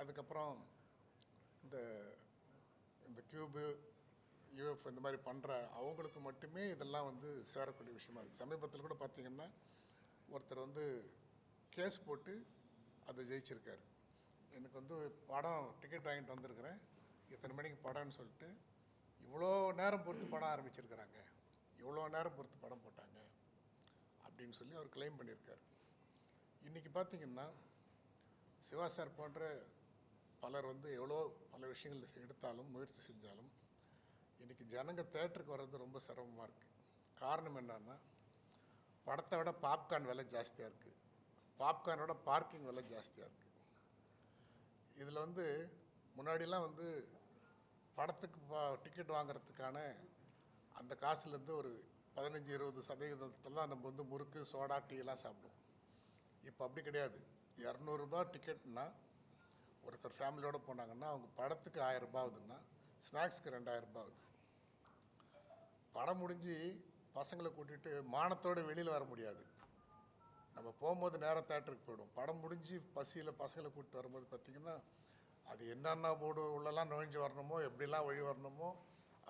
அதுக்கப்புறம் இந்த கியூபு யூஎஃப் இந்த மாதிரி பண்ணுற அவங்களுக்கு மட்டுமே இதெல்லாம் வந்து சேரக்கூடிய விஷயமா இருக்குது. சமீபத்தில் கூட பார்த்திங்கன்னா ஒருத்தர் வந்து கேஸ் போட்டு அதை ஜெயிச்சிருக்காரு. எனக்கு வந்து படம் டிக்கெட் வாங்கிட்டு வந்திருக்கிறேன், இத்தனை மணிக்கு படம்னு சொல்லிட்டு இவ்வளோ நேரம் பொறுத்து படம் ஆரம்பிச்சிருக்கிறாங்க, இவ்வளோ நேரம் பொறுத்து படம் போட்டாங்க அப்படின்னு சொல்லி அவர் கிளைம் பண்ணியிருக்கார். இன்றைக்கி பார்த்திங்கன்னா சிவா சார் போன்ற பலர் வந்து எவ்வளோ பல விஷயங்கள் எடுத்தாலும் முயற்சி செஞ்சாலும் இன்றைக்கி ஜனங்க தேட்டருக்கு வர்றது ரொம்ப சிரமமாக இருக்குது. காரணம் என்னன்னா, படத்தை விட பாப்கார்ன் விலை ஜாஸ்தியாக இருக்குது, பாப்கார்னோட பார்க்கிங் விலை ஜாஸ்தியாக இருக்குது. இதில் வந்து முன்னாடிலாம் வந்து படத்துக்கு டிக்கெட் வாங்குறதுக்கான அந்த காசுலேருந்து ஒரு 15-20% தான் நம்ம வந்து முறுக்கு சோடா டீ எல்லாம் சாப்பிடுவோம். இப்போ அப்படி கிடையாது. 200 ரூபாய் டிக்கெட்னா ஒருத்தர் ஃபேமிலியோடு போனாங்கன்னா அவங்க படத்துக்கு 1000 ரூபாய் ஆகுதுன்னா ஸ்நாக்ஸுக்கு 2000 ரூபாய் ஆகுது. படம் முடிஞ்சு பசங்களை கூட்டிகிட்டு மானத்தோடு வெளியில் வர முடியாது. நம்ம போகும்போது நேராக தேட்டருக்கு போய்டும். படம் முடிஞ்சு பசியில் பசங்களை கூப்பிட்டு வரும்போது பார்த்திங்கன்னா அது என்னென்ன போர்டு உள்ளெல்லாம் நுழைஞ்சு வரணுமோ, எப்படிலாம் வழி வரணுமோ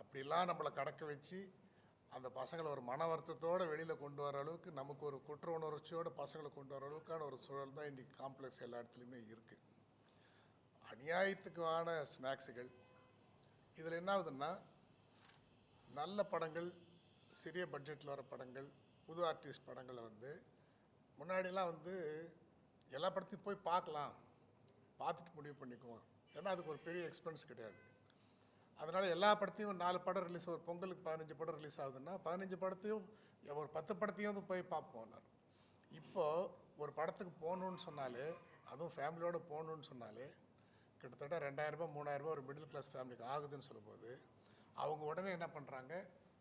அப்படிலாம் நம்மளை கடக்க வச்சு அந்த பசங்களை ஒரு மன வருத்தத்தோடு வெளியில் கொண்டு வர அளவுக்கு, நமக்கு ஒரு குற்ற உணர்ச்சியோடு பசங்களை கொண்டு வர அளவுக்கான ஒரு சூழல் தான் இன்றைக்கி காம்ப்ளெக்ஸ் எல்லா இடத்துலையுமே இருக்குது. அநியாயத்துக்கான ஸ்நாக்ஸுகள். இதில் என்ன ஆகுதுன்னா, நல்ல படங்கள், சிறிய பட்ஜெட்டில் வர படங்கள், புது ஆர்டிஸ்ட் படங்களை வந்து முன்னாடிலாம் வந்து எல்லா படத்தையும் போய் பார்க்கலாம், பார்த்துட்டு முடிவு பண்ணிக்குவோம். ஏன்னா அதுக்கு ஒரு பெரிய எக்ஸ்பென்ஸ் கிடையாது. அதனால் எல்லா படத்தையும் 4 படம் ரிலீஸ், ஒரு பொங்கலுக்கு 15 படம் ரிலீஸ் ஆகுதுன்னா 15 படத்தையும் ஒரு 10 படத்தையும் வந்து போய் பார்ப்போம். இப்போது ஒரு படத்துக்கு போகணுன்னு சொன்னாலே, அதுவும் ஃபேமிலியோடு போகணுன்னு சொன்னாலே கிட்டத்தட்ட 2000 ரூபாய் 3000 ரூபாய் ஒரு மிடில் கிளாஸ் ஃபேமிலிக்கு ஆகுதுன்னு சொல்லும்போது அவங்க உடனே என்ன பண்ணுறாங்க,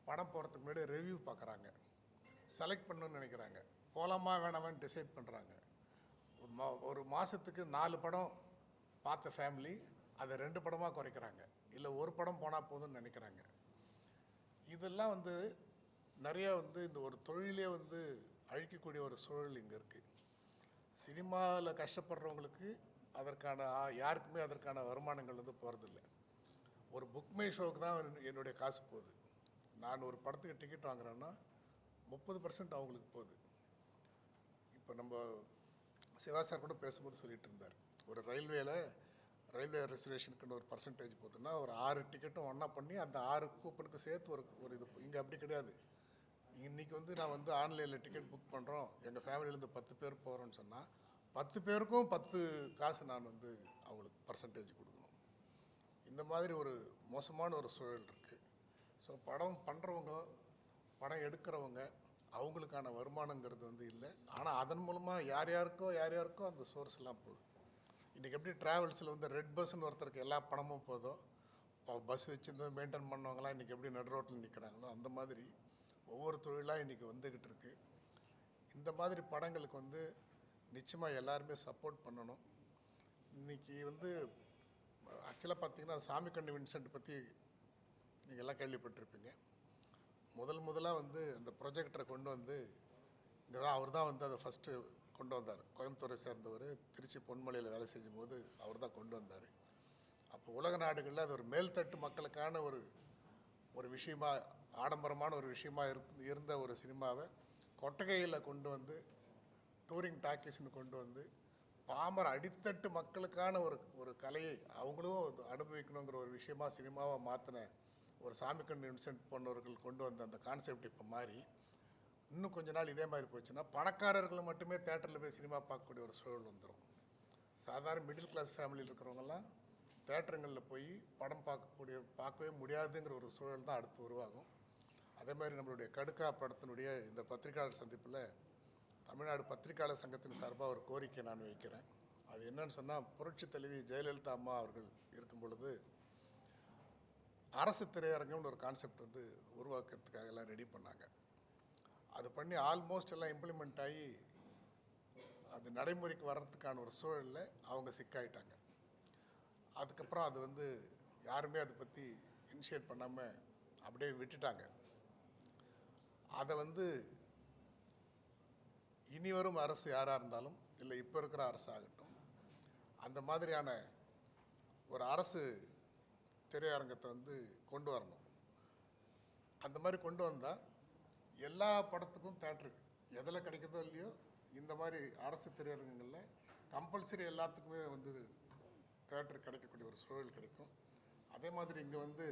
படம் போகிறதுக்கு முன்னாடி ரிவ்யூ பார்க்குறாங்க, செலக்ட் பண்ணணும்னு நினைக்கிறாங்க, போகலாமா வேணாமான்னு டிசைட் பண்ணுறாங்க. ஒரு மாதத்துக்கு 4 படம் பார்த்த ஃபேமிலி அதை 2 படமாக குறைக்கிறாங்க, இல்லை ஒரு படம் போனால் போதும்னு நினைக்கிறாங்க. இதெல்லாம் வந்து நிறைய வந்து இந்த ஒரு தொழிலே வந்து அழிக்கக்கூடிய ஒரு சூழல் இங்கே இருக்குது. சினிமாவில் கஷ்டப்படுறவங்களுக்கு அதற்கான யாருக்குமே அதற்கான வருமானங்கள் வந்து போகிறதில்ல. ஒரு புக்மை ஷோக்கு தான் என்னுடைய காசு போகுது. நான் ஒரு படத்துக்கு டிக்கெட் வாங்குறேன்னா 30% அவங்களுக்கு போகுது. இப்போ நம்ம சிவா சார் கூட பேசும்போது சொல்லிட்டு இருந்தார், ஒரு ரயில்வே ரிசர்வேஷனுக்குன்னு ஒரு பர்சன்டேஜ் போகுதுன்னா ஒரு 6 டிக்கெட்டும் ஒன்றா பண்ணி அந்த 6 கூப்பனுக்கு சேர்த்து ஒரு இது. இங்கே அப்படி கிடையாது. இன்றைக்கி வந்து நான் வந்து ஆன்லைனில் டிக்கெட் புக் பண்ணுறோம், எங்கள் ஃபேமிலியிலேருந்து 10 பேர் போகிறோன்னு சொன்னால் 10 பேருக்கும் 10 காசு நான் வந்து அவங்களுக்கு பர்சன்டேஜ் கொடுக்கணும். இந்த மாதிரி ஒரு மோசமான ஒரு சூழல் இருக்குது. ஸோ படம் பண்ணுறவங்க, படம் எடுக்கிறவங்க, அவங்களுக்கான வருமானங்கிறது வந்து இல்லை. ஆனால் அதன் மூலமாக யார் யாருக்கோ அந்த சோர்ஸ் எல்லாம் போகுது. இன்றைக்கி எப்படி ட்ராவல்ஸில் வந்து ரெட் பஸ்ஸுன்னு ஒருத்தருக்கு எல்லா பணமும் போதோ, பஸ் வச்சுருந்து மெயின்டைன் பண்ணவங்களாம் இன்றைக்கி எப்படி நடு ரோட்டில் நிற்கிறாங்களோ அந்த மாதிரி ஒவ்வொரு தொழிலாக இன்றைக்கி வந்துக்கிட்டு இருக்குது. இந்த மாதிரி படங்களுக்கு வந்து நிச்சயமாக எல்லாருமே சப்போர்ட் பண்ணணும். இன்றைக்கி வந்து ஆக்சுவலாக பார்த்திங்கன்னா சாமிக்கண்ணு வின்சென்ட் பற்றி நீங்கள் எல்லாம் கேள்விப்பட்டிருப்பீங்க. முதலாக வந்து அந்த ப்ரொஜெக்டரை கொண்டு வந்து இங்கே தான் அவர் தான் வந்து அதை ஃபஸ்ட்டு கொண்டு வந்தார். கோயம்புத்தூரை சேர்ந்தவர், திருச்சி பொன்மலையில் வேலை செய்யும் போது அவர் தான் கொண்டு வந்தார். அப்போ உலக நாடுகளில் அது ஒரு மேல்தட்டு மக்களுக்கான ஒரு விஷயமா, ஆடம்பரமான ஒரு விஷயமா இருந்த ஒரு சினிமாவை கொட்டகையில் கொண்டு வந்து டூரிங் டாக்கீஸ்னு கொண்டு வந்து பாமர அடித்தட்டு மக்களுக்கான ஒரு கலையை அவங்களும் அனுபவிக்கணுங்கிற ஒரு விஷயமா சினிமாவை மாற்றின ஒரு சாமிக்கண்ணு வின்சென்ட் போன்றவர்கள் கொண்டு வந்த அந்த கான்செப்ட் இப்போ மாறி இன்னும் கொஞ்ச நாள் இதே மாதிரி போச்சுன்னா பணக்காரர்கள் மட்டுமே தேட்டரில் போய் சினிமா பார்க்கக்கூடிய ஒரு சூழல் வந்துடும். சாதாரண மிடில் கிளாஸ் ஃபேமிலியில் இருக்கிறவங்கெல்லாம் தேட்டருங்களில் போய் படம் பார்க்கவே முடியாதுங்கிற ஒரு சூழல் தான் அடுத்து உருவாகும். அதே மாதிரி நம்மளுடைய கடுக்கா படத்தினுடைய இந்த பத்திரிகையாளர் சந்திப்பில் தமிழ்நாடு பத்திரிகையாளர் சங்கத்தின் சார்பாக ஒரு கோரிக்கை நான் வைக்கிறேன். அது என்னன்னு சொன்னால், புரட்சி தலைவி ஜெயலலிதா அம்மா அவர்கள் இருக்கும் பொழுது அரசு திரையரங்கம்னு ஒரு கான்செப்ட் வந்து உருவாக்குறதுக்காக எல்லாம் ரெடி பண்ணாங்க. அது பண்ணி ஆல்மோஸ்ட் எல்லாம் இம்ப்ளிமெண்ட் ஆகி அது நடைமுறைக்கு வர்றதுக்கான ஒரு சூழலில் அவங்க சிக்காயிட்டாங்க. அதுக்கப்புறம் அது வந்து யாருமே அதை பற்றி இனிஷியேட் பண்ணாமல் அப்படியே விட்டுட்டாங்க. அதை வந்து இனி வரும் அரசு யாராக இருந்தாலும், இல்லை இப்போ இருக்கிற அரசு ஆகட்டும், அந்த மாதிரியான ஒரு அரசு திரையரங்கத்தை வந்து கொண்டு வரணும். அந்த மாதிரி கொண்டு வந்தால் எல்லா படத்துக்கும் தேட்டரு எதில் கிடைக்குதோ இல்லையோ, இந்த மாதிரி அரசு திரையரங்கங்களில் கம்பல்சரி எல்லாத்துக்குமே வந்து தேட்டர் கிடைக்கக்கூடிய ஒரு சூழல் கிடைக்கும். அதே மாதிரி இங்கே வந்து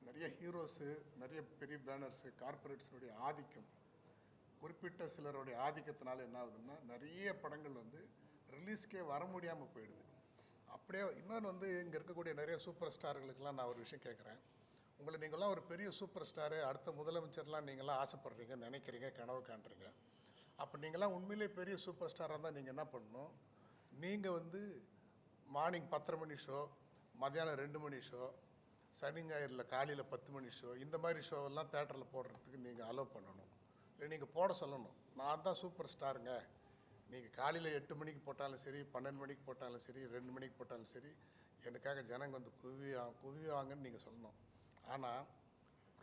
நிறைய ஹீரோஸு, நிறைய பெரிய பேனர்ஸு, கார்பரேட்ஸினுடைய ஆதிக்கம், குறிப்பிட்ட சிலருடைய ஆதிக்கத்தினால என்ன ஆகுதுன்னா நிறைய படங்கள் வந்து ரிலீஸ்க்கே வர முடியாமல் போயிடுது. அப்படியே இன்னொன்று வந்து இங்கே இருக்கக்கூடிய நிறைய சூப்பர் ஸ்டார்களுக்கெல்லாம் நான் ஒரு விஷயம் கேட்குறேன். உங்களை நீங்களாம் ஒரு பெரிய சூப்பர் ஸ்டாரு, அடுத்த முதலமைச்சர்லாம் நீங்களாம் ஆசைப்படுறீங்க, நினைக்கிறீங்க, கனவு காண்றீங்க. அப்போ நீங்களாம் உண்மையிலே பெரிய சூப்பர் ஸ்டாராக இருந்தால் நீங்கள் என்ன பண்ணணும், நீங்கள் வந்து மார்னிங் 10:30 மணி ஷோ, மத்தியானம் 2 மணி ஷோ, சனி ஞாயிறில் காலையில் 10 மணி ஷோ, இந்த மாதிரி ஷோவெல்லாம் தேட்டரில் போடுறதுக்கு நீங்கள் அலோவ் பண்ணணும். இல்லை நீங்கள் போட சொல்லணும். நான் தான் சூப்பர் ஸ்டாருங்க, நீங்கள் காலையில் 8 மணிக்கு போட்டாலும் சரி, 12 மணிக்கு போட்டாலும் சரி, 2 மணிக்கு போட்டாலும் சரி, எனக்காக ஜனங்க வந்து குவிவாங்கன்னு நீங்கள் சொல்லணும். ஆனால்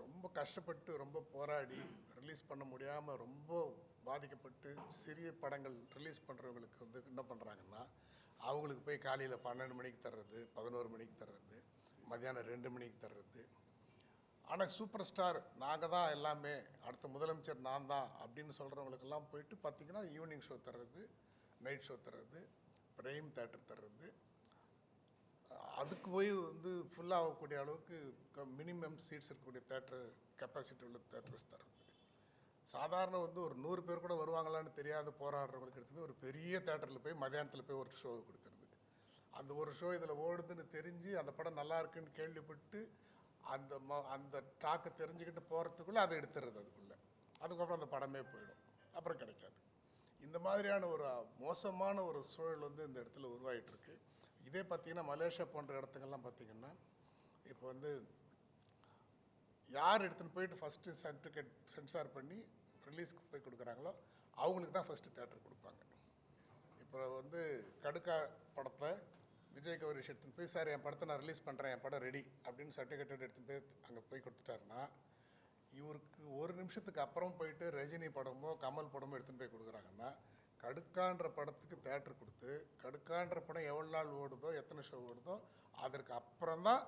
ரொம்ப கஷ்டப்பட்டு ரொம்ப போராடி ரிலீஸ் பண்ண முடியாமல் ரொம்ப பாதிக்கப்பட்டு சிறிய படங்கள் ரிலீஸ் பண்ணுறவங்களுக்கு வந்து என்ன பண்ணுறாங்கன்னா, அவங்களுக்கு போய் காலையில் 12 மணிக்கு தர்றது, 11 மணிக்கு தர்றது, மத்தியானம் 2 மணிக்கு தர்றது. ஆனால் சூப்பர் ஸ்டார் நாங்கள் தான் எல்லாமே, அடுத்த முதலமைச்சர் நான் தான் அப்படின்னு சொல்கிறவங்களுக்கெல்லாம் போயிட்டு பார்த்திங்கன்னா ஈவினிங் ஷோ தர்றது, நைட் ஷோ தர்றது, பிரைம் தேட்டர் தர்றது, அதுக்கு போய் வந்து ஃபுல்லாகக்கூடிய அளவுக்கு மினிமம் சீட்ஸ் இருக்கக்கூடிய தேட்டர் கெப்பாசிட்டி உள்ள தேட்டர்ஸ் தர்றது. சாதாரண வந்து ஒரு 100 பேர் கூட வருவாங்களான்னு தெரியாத போராடுறவங்களுக்கு எடுத்து போய் ஒரு பெரிய தேட்டரில் போய் மதியானத்தில் போய் ஒரு ஷோ கொடுக்கறது. அந்த ஒரு ஷோ இதில் ஓடுதுன்னு தெரிஞ்சு அந்த படம் நல்லா இருக்குன்னு கேள்விப்பட்டு அந்த டாக்கை தெரிஞ்சுக்கிட்டு போகிறதுக்குள்ளே அதை எடுத்துடுறது அதுக்குள்ளே. அதுக்கப்புறம் அந்த படமே போயிடும், அப்புறம் கிடைக்காது. இந்த மாதிரியான ஒரு மோசமான ஒரு சூழல் வந்து இந்த இடத்துல உருவாகிட்டுருக்கு. இதே பார்த்திங்கன்னா மலேசியா போன்ற இடத்துக்கெல்லாம் பார்த்திங்கன்னா இப்போ வந்து யார் எடுத்துன்னு போயிட்டு ஃபஸ்ட்டு சர்டிஃபிகேட் சென்சார் பண்ணி ரிலீஸ்க்கு போய் கொடுக்குறாங்களோ அவங்களுக்கு தான் ஃபஸ்ட்டு தேட்டர் கொடுப்பாங்க. இப்போ வந்து கடுக்கா படத்தை விஜய் கௌரிஷ் எடுத்துன்னு போய், சார் என் படத்தை நான் ரிலீஸ் பண்ணுறேன், என் படம் ரெடி அப்படின்னு சர்டிஃபிகேட் எடுத்துன்னு போய் அங்கே போய் கொடுத்துட்டாருன்னா, இவருக்கு ஒரு நிமிஷத்துக்கு அப்புறம் போயிட்டு ரஜினி படமோ கமல் படமோ எடுத்துன்னு போய் கொடுக்குறாங்கன்னா, கடுக்கான்ற படத்துக்கு தேட்டர் கொடுத்து கடுக்கான்ற படம் எவ்வளோ நாள் ஓடுதோ, எத்தனை ஷோ ஓடுதோ, அதற்கு அப்புறம் தான்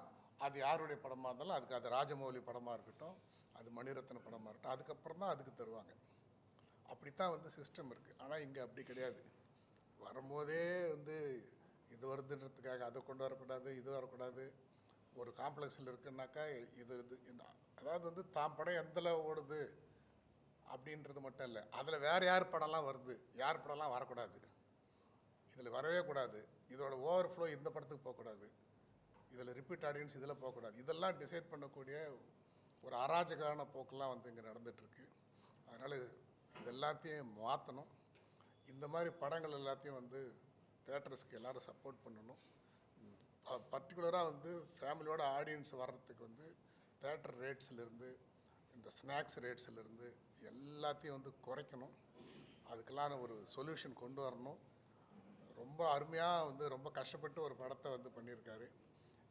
அது யாருடைய படமாக இருந்தாலும், அதுக்கு அது ராஜமௌலி படமாக இருக்கட்டும், அது மணிரத்ன படமாக இருக்கட்டும், அதுக்கப்புறம் தான் அதுக்கு தருவாங்க. அப்படித்தான் வந்து சிஸ்டம் இருக்குது. ஆனால் இங்கே அப்படி கிடையாது. வரும்போதே வந்து இது வருதுன்றதுக்காக அதை கொண்டு வரக்கூடாது, இது வரக்கூடாது. ஒரு காம்ப்ளெக்ஸில் இருக்குன்னாக்கா இது அதாவது வந்து தான் படம் எந்தில் ஓடுது அப்படின்றது மட்டும் இல்லை, அதில் வேறு யார் படம்லாம் வருது, யார் படம்லாம் வரக்கூடாது, இதில் வரவே கூடாது, இதோட ஓவர்ஃப்ளோ இந்த படத்துக்கு போகக்கூடாது, இதில் ரிப்பீட் ஆடியன்ஸ் இதில் போகக்கூடாது, இதெல்லாம் டிசைட் பண்ணக்கூடிய ஒரு அராஜகான போக்கெல்லாம் வந்து இங்கே நடந்துகிட்ருக்கு. அதனால் இது எல்லாத்தையும் மாற்றணும். இந்த மாதிரி படங்கள் எல்லாத்தையும் வந்து தேட்டர்ஸ்க்கு எல்லோரும் சப்போர்ட் பண்ணணும். பர்டிகுலராக வந்து ஃபேமிலியோட ஆடியன்ஸ் வர்றதுக்கு வந்து தேட்டர் ரேட்ஸ்லேருந்து இந்த ஸ்நாக்ஸ் ரேட்ஸ்லேருந்து எல்லாத்தையும் வந்து குறைக்கணும். அதுக்கெல்லாம் ஒரு சொல்யூஷன் கொண்டு வரணும். ரொம்ப அருமையாக வந்து ரொம்ப கஷ்டப்பட்டு ஒரு படத்தை வந்து பண்ணியிருக்காரு.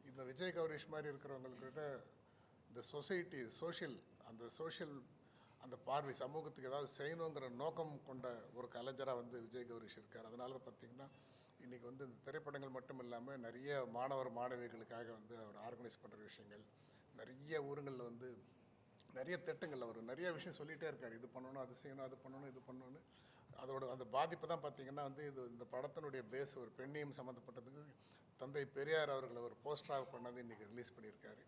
இந்த விஜய் கௌரிஷ் மாதிரி இருக்கிறவங்கக்கிட்ட இந்த சொசைட்டி சோஷியல் அந்த பார்வை சமூகத்துக்கு ஏதாவது செய்யணுங்கிற நோக்கம் கொண்ட ஒரு கலைஞராக வந்து விஜய் கௌரிஷ் இருக்கார். அதனால தான் பார்த்திங்கன்னா இன்றைக்கி வந்து இந்த திரைப்படங்கள் மட்டும் இல்லாமல் நிறைய மாணவிகளுக்காக வந்து அவர் ஆர்கனைஸ் பண்ணுற விஷயங்கள், நிறைய ஊருங்களில் வந்து நிறைய திட்டங்கள், அவர் நிறைய விஷயம் சொல்லிகிட்டே இருக்கார். இது பண்ணணும், அது செய்யணும், அது பண்ணணும், இது பண்ணணும்னு. அதோட அந்த பாதிப்பு தான் பார்த்திங்கன்னா வந்து இந்த படத்தினுடைய பேஸ் ஒரு பெண்ணியம் சம்மந்தப்பட்டதுக்கு தந்தை பெரியார் அவர்களை ஒரு போஸ்டராக கொண்டாந்து இன்றைக்கி ரிலீஸ் பண்ணியிருக்காரு.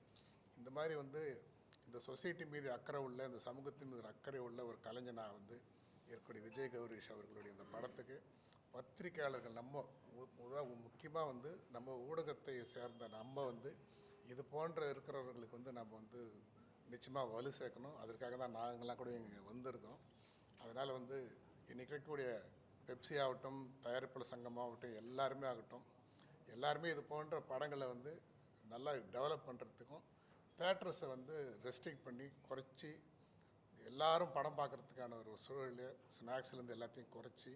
இந்த மாதிரி வந்து இந்த சொசைட்டி மீது அக்கறை உள்ள, இந்த சமூகத்தின் மீது அக்கறை உள்ள ஒரு கலைஞனாக வந்து இருக்கக்கூடிய விஜய் கௌரிஷ் அவர்களுடைய இந்த படத்துக்கு பத்திரிகையாளர்கள் முக்கியமாக வந்து நம்ம ஊடகத்தை சேர்ந்த நம்ம வந்து இது போன்ற இருக்கிறவர்களுக்கு வந்து நம்ம வந்து நிச்சயமாக வலு சேர்க்கணும். அதற்காக தான் நாங்கள்லாம் கூட இங்கே வந்திருக்கோம். அதனால் வந்து இன்றைக்கி இருக்கக்கூடிய பெப்சி ஆகட்டும், தயாரிப்பாளர் சங்கமாகட்டும், எல்லாருமே இது போன்ற படங்களை வந்து நல்லா டெவலப் பண்ணுறதுக்கும், தேட்டர்ஸை வந்து ரெஸ்ட்ரிக்ட் பண்ணி குறைச்சி எல்லாரும் படம் பார்க்குறதுக்கான ஒரு சூழல், ஸ்நாக்ஸ்லேருந்து எல்லாத்தையும் குறைச்சி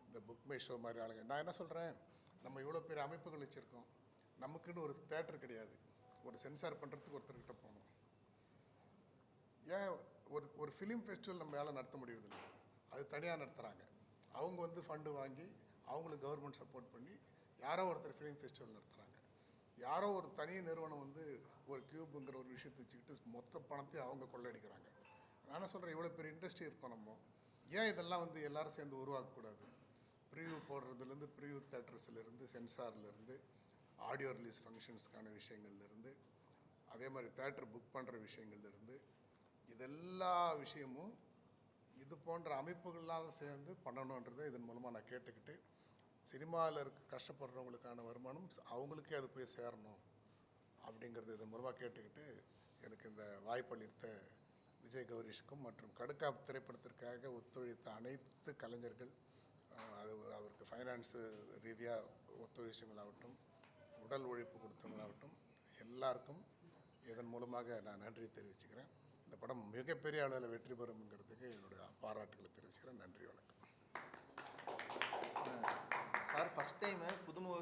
இந்த புக் மை ஷோ மாதிரி ஆளுங்க. நான் என்ன சொல்கிறேன், நம்ம இவ்வளோ பெரிய அமைப்புகள் வச்சுருக்கோம், நமக்குன்னு ஒரு தேட்டர் கிடையாது. ஒரு சென்சார் பண்ணுறதுக்கு ஒருத்தர்கிட்ட போகணும். ஏன் ஒரு ஃபிலிம் ஃபெஸ்டிவல் நம்ம வேலை நடத்த முடியறதில்லை, அது தனியாக நடத்துகிறாங்க. அவங்க வந்து ஃபண்டு வாங்கி அவங்களுக்கு கவர்மெண்ட் சப்போர்ட் பண்ணி யாரோ ஒருத்தர் ஃபிலிம் ஃபெஸ்டிவல் நடத்துகிறாங்க. யாரோ ஒரு தனி நிறுவனம் வந்து ஒரு கியூபுங்கிற ஒரு விஷயத்தை வச்சுக்கிட்டு மொத்த பணத்தையும் அவங்க கொள்ளடிக்கிறாங்க. நான் சொல்கிறேன், இவ்வளோ பெரிய இண்டஸ்ட்ரி இருக்கோம் நம்ம, ஏன் இதெல்லாம் வந்து எல்லோரும் சேர்ந்து உருவாக்கக்கூடாது? ப்ரிவியூ போடுறதுலேருந்து, ப்ரிவியூ தேட்டர்ஸ்லேருந்து, சென்சார்லேருந்து, ஆடியோ ரிலீஸ் ஃபங்க்ஷன்ஸ்க்கான விஷயங்கள்லேருந்து, அதே மாதிரி தேட்டர் புக் பண்ணுற விஷயங்கள்லேருந்து, இதெல்லா விஷயமும் இது போன்ற அமைப்புகள்லாம் சேர்ந்து பண்ணணுன்றதை இதன் மூலமாக நான் கேட்டுக்கிட்டு, சினிமாவில் கஷ்டப்படுறவங்களுக்கான வருமானம் அவங்களுக்கே அது போய் சேரணும் அப்படிங்கிறது இதன் மூலமாக கேட்டுக்கிட்டு, எனக்கு இந்த வாய்ப்பளித்த விஜய் கௌரிஷ்க்கும் மற்றும் கடுக்கா திரைப்படத்திற்காக ஒத்துழைத்த அனைத்து கலைஞர்கள், அது அவருக்கு ஃபைனான்ஸு ரீதியாக ஒத்துழைச்சவங்களாகட்டும், உடல் உழைப்பு கொடுத்தவங்களாகட்டும் எல்லாருக்கும் இதன் மூலமாக நான் நன்றி தெரிவிச்சுக்கிறேன். இந்த படம் மிகப்பெரிய அளவில் வெற்றி பெறும்ங்கிறதுக்கு என்னுடைய பாராட்டுகளை தெரிவிச்சுக்கிறேன். நன்றி, வணக்கம். சார் ஃபஸ்ட் டைமு புதுமுக